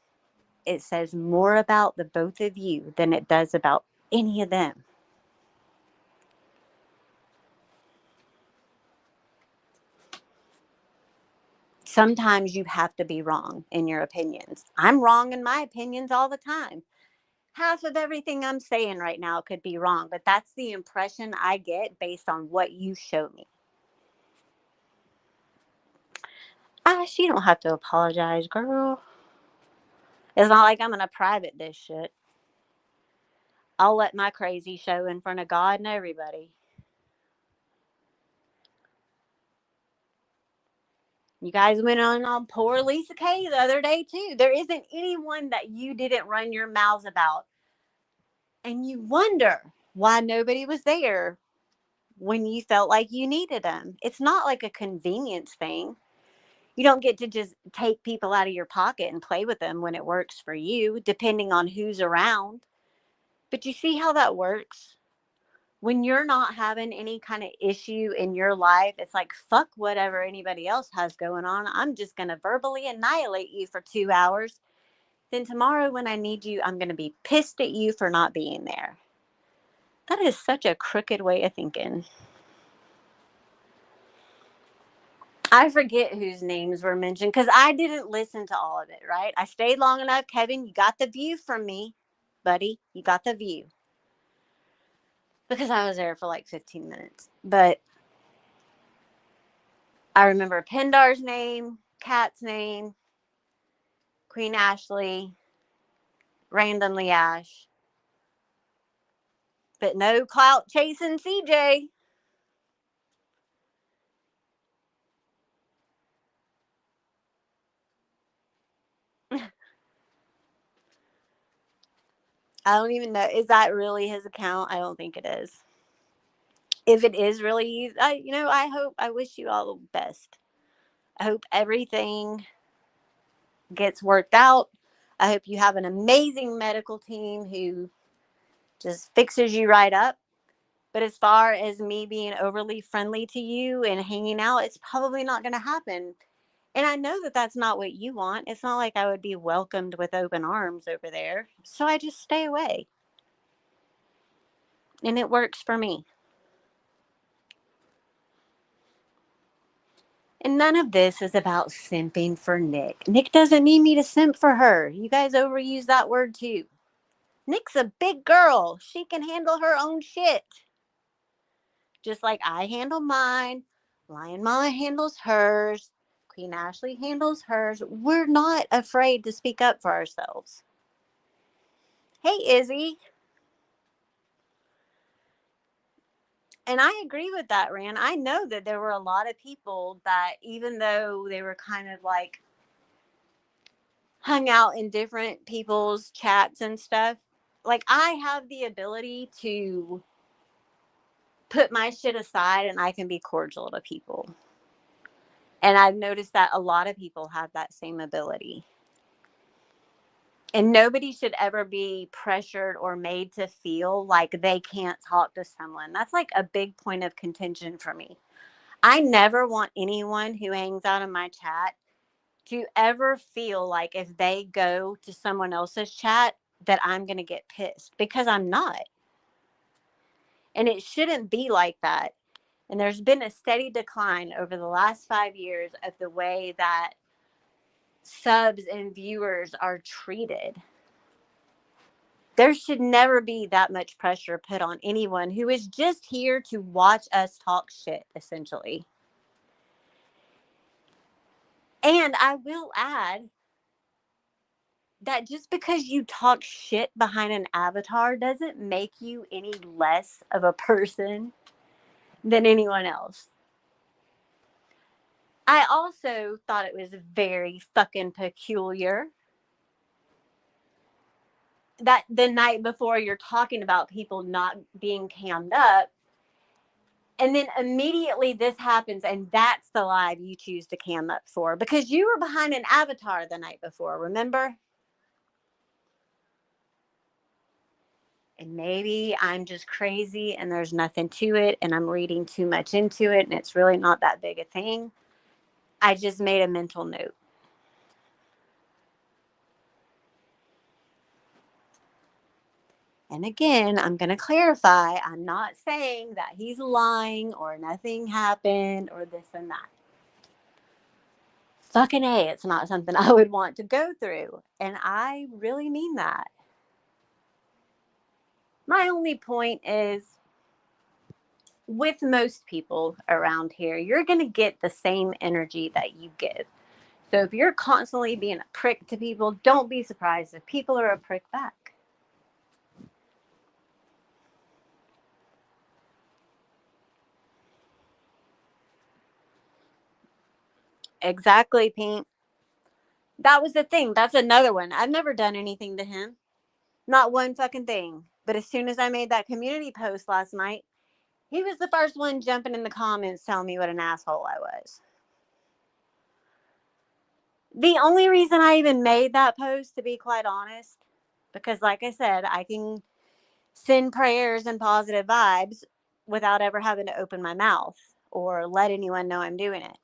it says more about the both of you than it does about any of them. Sometimes you have to be wrong in your opinions. I'm wrong in my opinions all the time. Half of everything I'm saying right now could be wrong, but that's the impression I get based on what you show me. She don't have to apologize, girl. It's not like I'm gonna private this shit. I'll let my crazy show in front of God and everybody. You guys went on poor Lisa Kay the other day too. There isn't anyone that you didn't run your mouths about. And you wonder why nobody was there when you felt like you needed them. It's not like a convenience thing. You don't get to just take people out of your pocket and play with them when it works for you, depending on who's around. But you see how that works? When you're not having any kind of issue in your life, it's like, fuck whatever anybody else has going on. I'm just going to verbally annihilate you for 2 hours. Then tomorrow, when I need you, I'm going to be pissed at you for not being there. That is such a crooked way of thinking. I forget whose names were mentioned because I didn't listen to all of it, right? I stayed long enough. Kevin, you got the view from me, buddy. You got the view. Because I was there for like 15 minutes. But I remember Pendar's name, Kat's name, Queen Ashley, randomly Ash. But no clout chasing CJ. I don't even know. Is that really his account? I don't think it is. If it is really you, I wish you all the best. I hope everything gets worked out. I hope you have an amazing medical team who just fixes you right up. But as far as me being overly friendly to you and hanging out, it's probably not going to happen. And I know that that's not what you want. It's not like I would be welcomed with open arms over there. So I just stay away. And it works for me. And none of this is about simping for Nick. Nick doesn't need me to simp for her. You guys overuse that word too. Nick's a big girl. She can handle her own shit. Just like I handle mine. Lion Mama handles hers. Queen Ashley handles hers. We're not afraid to speak up for ourselves. Hey, Izzy. And I agree with that, Rand. I know that there were a lot of people that, even though they were kind of like hung out in different people's chats and stuff, like I have the ability to put my shit aside and I can be cordial to people. And I've noticed that a lot of people have that same ability. And nobody should ever be pressured or made to feel like they can't talk to someone. That's like a big point of contention for me. I never want anyone who hangs out in my chat to ever feel like if they go to someone else's chat that I'm going to get pissed, because I'm not. And it shouldn't be like that. And there's been a steady decline over the last 5 years of the way that subs and viewers are treated. There should never be that much pressure put on anyone who is just here to watch us talk shit, essentially. And I will add that just because you talk shit behind an avatar doesn't make you any less of a person than anyone else. I also thought it was very fucking peculiar that the night before you're talking about people not being cammed up, and then immediately this happens, and that's the live you choose to cam up for because you were behind an avatar the night before, remember? And maybe I'm just crazy and there's nothing to it and I'm reading too much into it and it's really not that big a thing. I just made a mental note. And again, I'm going to clarify, I'm not saying that he's lying or nothing happened or this and that. Fucking A, it's not something I would want to go through. And I really mean that. My only point is, with most people around here, you're going to get the same energy that you give. So if you're constantly being a prick to people, don't be surprised if people are a prick back. Exactly, Pink. That was the thing. That's another one. I've never done anything to him. Not one fucking thing. But as soon as I made that community post last night, he was the first one jumping in the comments telling me what an asshole I was. The only reason I even made that post, to be quite honest, because like I said, I can send prayers and positive vibes without ever having to open my mouth or let anyone know I'm doing it.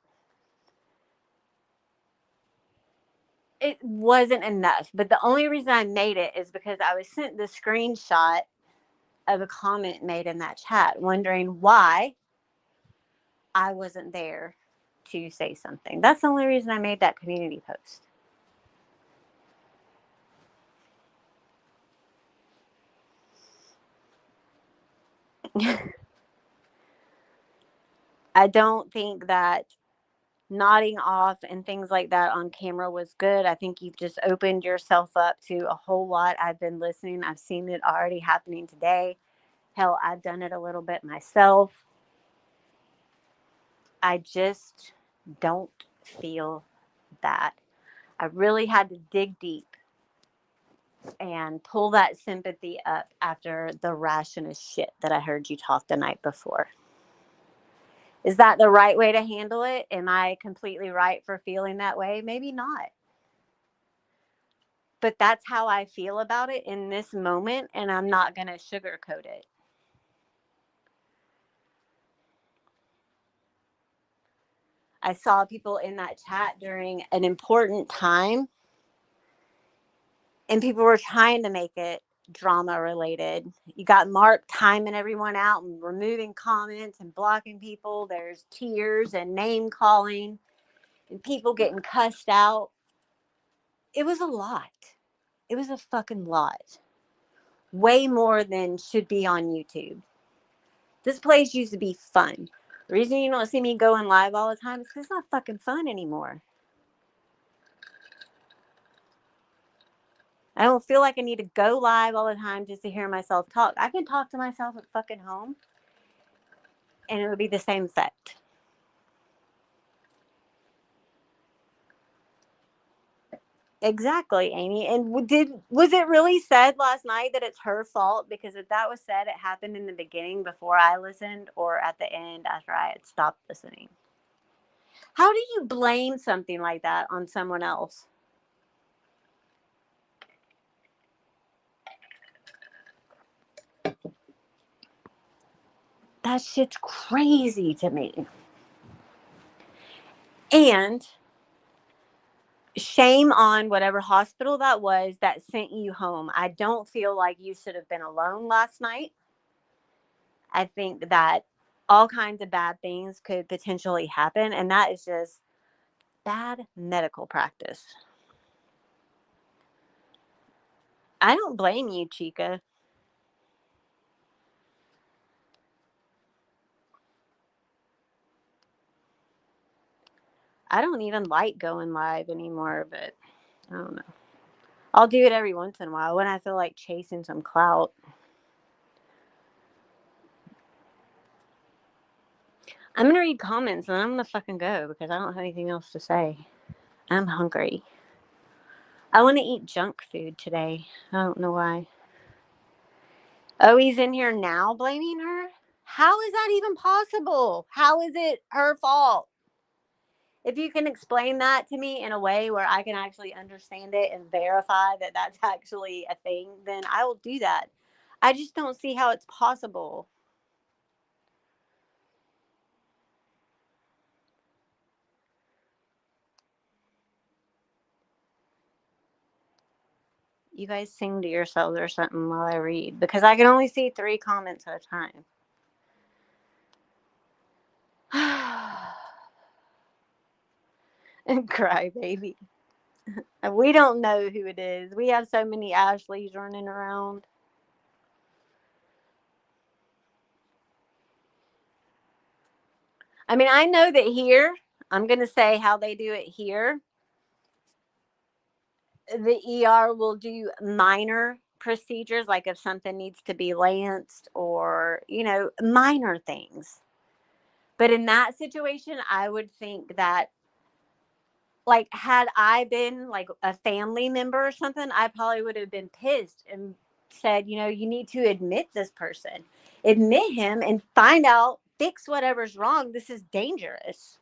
It wasn't enough, but the only reason I made it is because I was sent the screenshot of a comment made in that chat wondering why I wasn't there to say something. That's the only reason I made that community post. I don't think that nodding off and things like that on camera was good. I think you've just opened yourself up to a whole lot. I've been listening. I've seen it already happening today. Hell, I've done it a little bit myself. I just don't feel that. I really had to dig deep and pull that sympathy up after the rationest shit that I heard you talk the night before. Is that the right way to handle it? Am I completely right for feeling that way? Maybe not. But that's how I feel about it in this moment, and I'm not going to sugarcoat it. I saw people in that chat during an important time, and people were trying to make it drama related. You got Mark timing everyone out and removing comments and blocking people. There's tears and name calling and people getting cussed out. It was a lot. It was a fucking lot. Way more than should be on YouTube. This place used to be fun. The reason you don't see me going live all the time is because it's not fucking fun anymore. I don't feel like I need to go live all the time just to hear myself talk. I can talk to myself at fucking home and it would be the same effect. Exactly, Amy. And was it really said last night that it's her fault? Because if that was said, it happened in the beginning before I listened or at the end after I had stopped listening. How do you blame something like that on someone else? That shit's crazy to me. And shame on whatever hospital that was that sent you home. I don't feel like you should have been alone last night. I think that all kinds of bad things could potentially happen, and that is just bad medical practice. I don't blame you, Chica. I don't even like going live anymore, but I don't know. I'll do it every once in a while when I feel like chasing some clout. I'm gonna read comments and I'm gonna fucking go because I don't have anything else to say. I'm hungry. I want to eat junk food today. I don't know why. Oh, he's in here now blaming her? How is that even possible? How is it her fault? If you can explain that to me in a way where I can actually understand it and verify that that's actually a thing, then I will do that. I just don't see how it's possible. You guys sing to yourselves or something while I read because I can only see 3 comments at a time. And cry, baby. We don't know who it is. We have so many Ashleys running around. I mean, I know that here, I'm going to say how they do it here. The ER will do minor procedures, like if something needs to be lanced or, minor things. But in that situation, I would think that, like, had I been like a family member or something, I probably would have been pissed and said, you need to admit this person, admit him and find out, fix whatever's wrong. This is dangerous.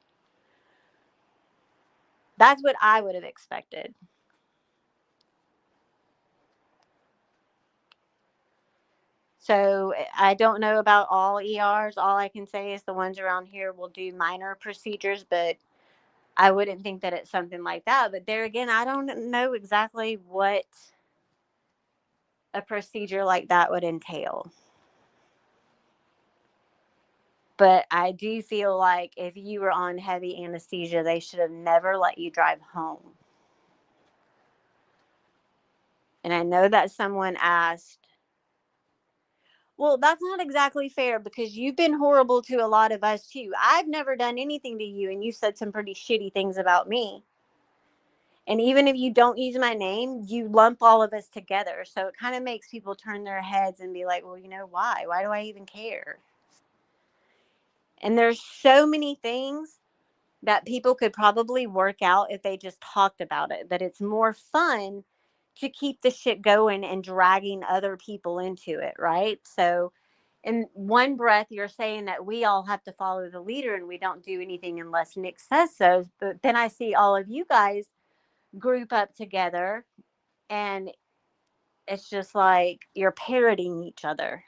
That's what I would have expected. So I don't know about all ERs. All I can say is the ones around here will do minor procedures, but I wouldn't think that it's something like that. But there again, I don't know exactly what a procedure like that would entail. But I do feel like if you were on heavy anesthesia, they should have never let you drive home. And I know that someone asked, well, that's not exactly fair because you've been horrible to a lot of us too. I've never done anything to you, and you said some pretty shitty things about me. And even if you don't use my name, you lump all of us together. So it kind of makes people turn their heads and be like, well, why? Why do I even care? And there's so many things that people could probably work out if they just talked about it. But it's more fun to keep the shit going and dragging other people into it, right? So in one breath, you're saying that we all have to follow the leader and we don't do anything unless Nick says so. But then I see all of you guys group up together and it's just like you're parroting each other.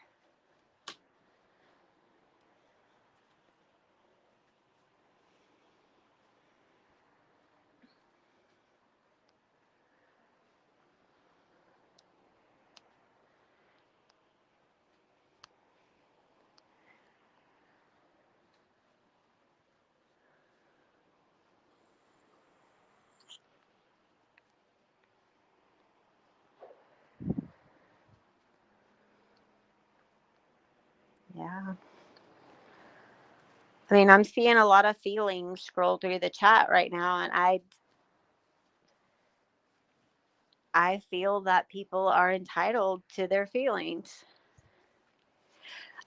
Yeah. I mean, I'm seeing a lot of feelings scroll through the chat right now, and I feel that people are entitled to their feelings.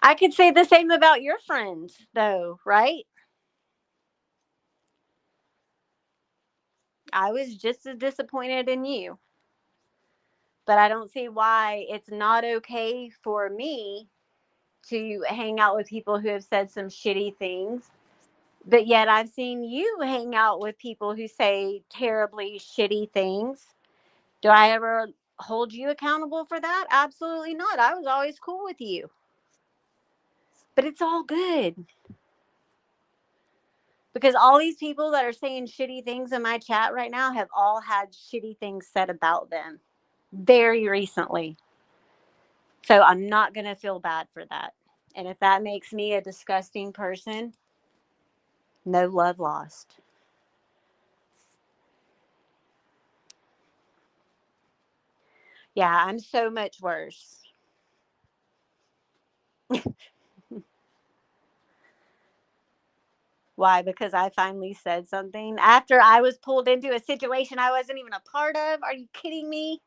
I could say the same about your friends, though, right? I was just as disappointed in you. But I don't see why it's not okay for me to hang out with people who have said some shitty things. But yet I've seen you hang out with people who say terribly shitty things. Do I ever hold you accountable for that? Absolutely not. I was always cool with you. But it's all good. Because all these people that are saying shitty things in my chat right now have all had shitty things said about them very recently. So I'm not going to feel bad for that. And if that makes me a disgusting person, no love lost. Yeah, I'm so much worse. Why? Because I finally said something after I was pulled into a situation I wasn't even a part of? Are you kidding me?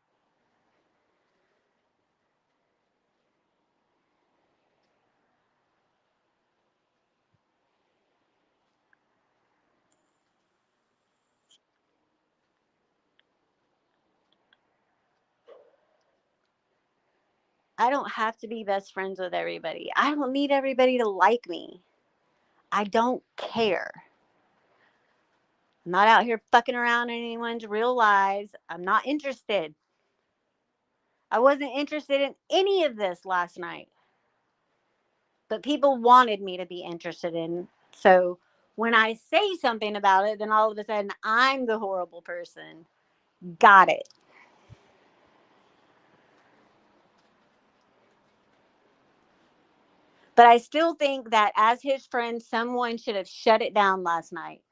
I don't have to be best friends with everybody. I don't need everybody to like me. I don't care. I'm not out here fucking around in anyone's real lives. I'm not interested. I wasn't interested in any of this last night. But people wanted me to be interested in. So when I say something about it, then all of a sudden I'm the horrible person. Got it. But I still think that as his friend, someone should have shut it down last night.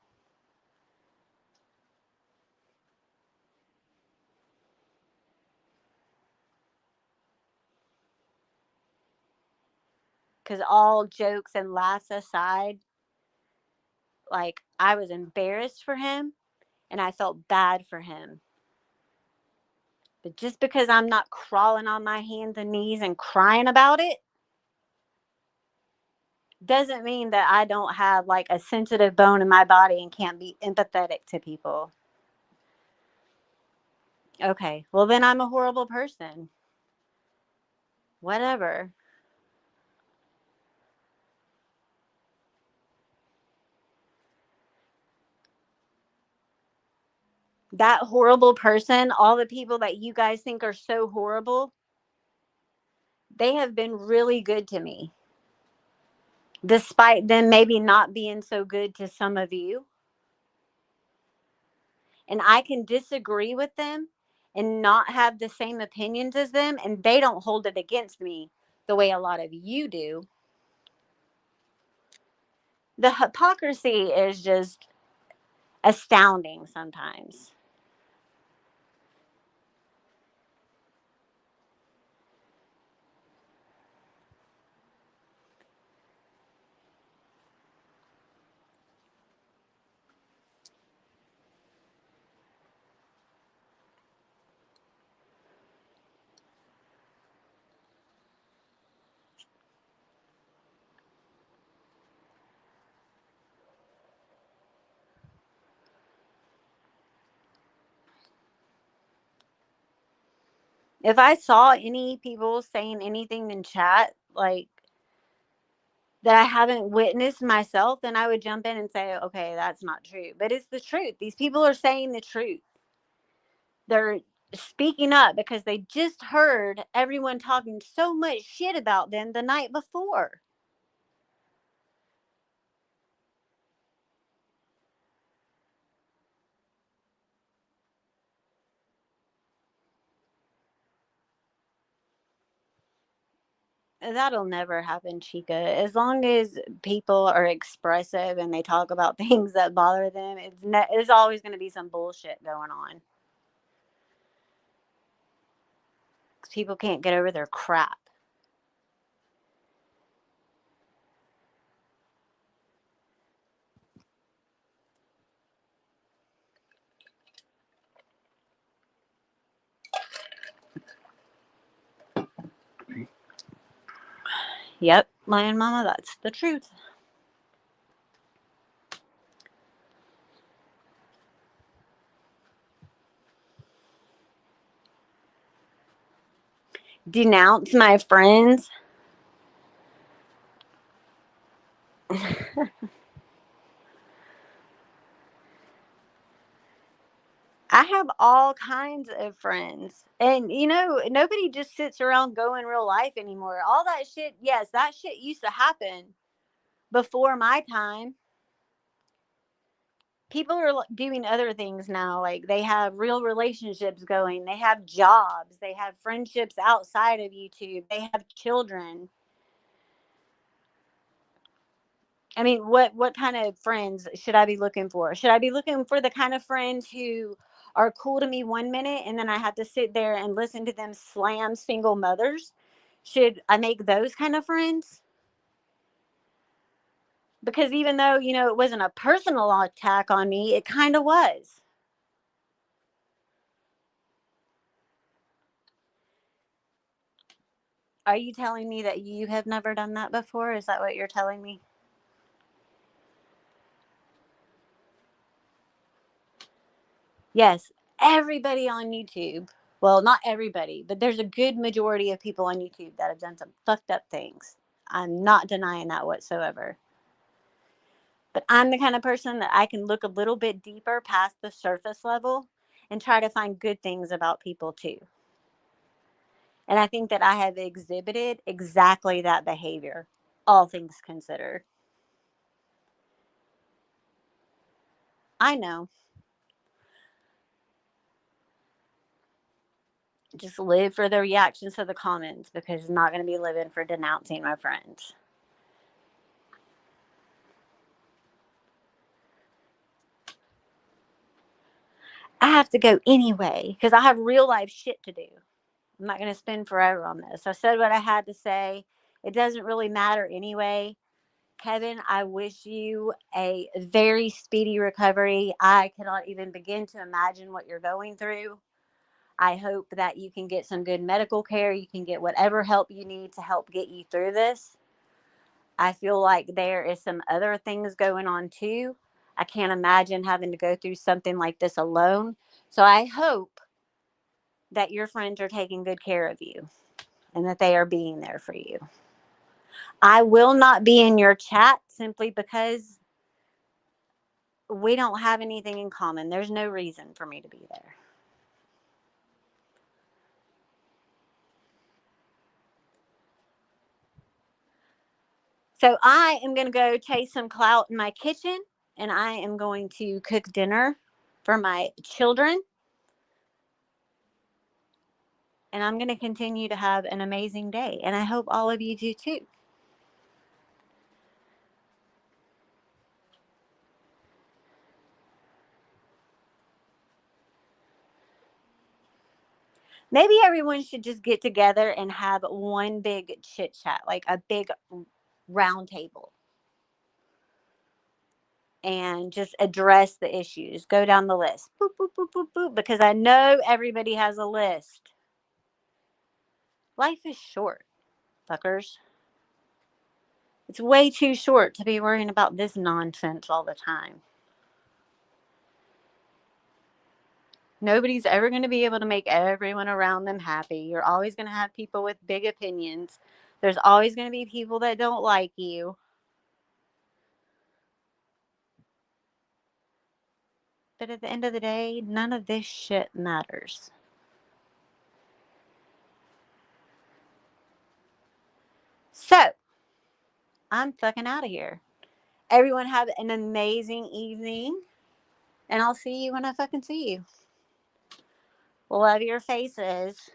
Because all jokes and laughs aside, like I was embarrassed for him and I felt bad for him. But just because I'm not crawling on my hands and knees and crying about it doesn't mean that I don't have like a sensitive bone in my body and can't be empathetic to people. Okay, well, then I'm a horrible person. Whatever. That horrible person, all the people that you guys think are so horrible, they have been really good to me, despite them maybe not being so good to some of you. And I can disagree with them and not have the same opinions as them, and they don't hold it against me the way a lot of you do. The hypocrisy is just astounding sometimes. If I saw any people saying anything in chat, like that I haven't witnessed myself, then I would jump in and say, okay, that's not true. But it's the truth. These people are saying the truth. They're speaking up because they just heard everyone talking so much shit about them the night before. That'll never happen, Chica. As long as people are expressive and they talk about things that bother them, it's always going to be some bullshit going on. People can't get over their crap. Yep, Lion Mama, that's the truth. Denounce my friends. I have all kinds of friends. And nobody just sits around going real life anymore. All that shit, yes, that shit used to happen before my time. people are doing other things now. Like they have real relationships going, they have jobs, they have friendships outside of YouTube, they have children. I mean, what kind of friends should I be looking for? Should I be looking for the kind of friends who are cool to me 1 minute and then I have to sit there and listen to them slam single mothers? Should I make those kind of friends? Because even though, it wasn't a personal attack on me, it kind of was. Are you telling me that you have never done that before? Is that what you're telling me? Yes, everybody on YouTube. Well, not everybody, but there's a good majority of people on YouTube that have done some fucked up things. I'm not denying that whatsoever. But I'm the kind of person that I can look a little bit deeper past the surface level and try to find good things about people too. And I think that I have exhibited exactly that behavior, all things considered. I know. Just live for the reactions to the comments because I'm not going to be living for denouncing my friends. I have to go anyway because I have real life shit to do. I'm not going to spend forever on this. I said what I had to say. It doesn't really matter anyway. Kevin, I wish you a very speedy recovery. I cannot even begin to imagine what you're going through. I hope that you can get some good medical care. You can get whatever help you need to help get you through this. I feel like there is some other things going on too. I can't imagine having to go through something like this alone. So I hope that your friends are taking good care of you and that they are being there for you. I will not be in your chat simply because we don't have anything in common. There's no reason for me to be there. So I am going to go chase some clout in my kitchen and I am going to cook dinner for my children. And I'm going to continue to have an amazing day. And I hope all of you do too. Maybe everyone should just get together and have one big chit chat, like a big round table, and just address the issues. Go down the list. Boop, boop, boop, boop, boop, because I know everybody has a list. Life is short, fuckers. It's way too short to be worrying about this nonsense all the time. Nobody's ever going to be able to make everyone around them happy. You're always going to have people with big opinions. There's always going to be people that don't like you. But at the end of the day, none of this shit matters. So, I'm fucking out of here. Everyone have an amazing evening. And I'll see you when I fucking see you. Love your faces.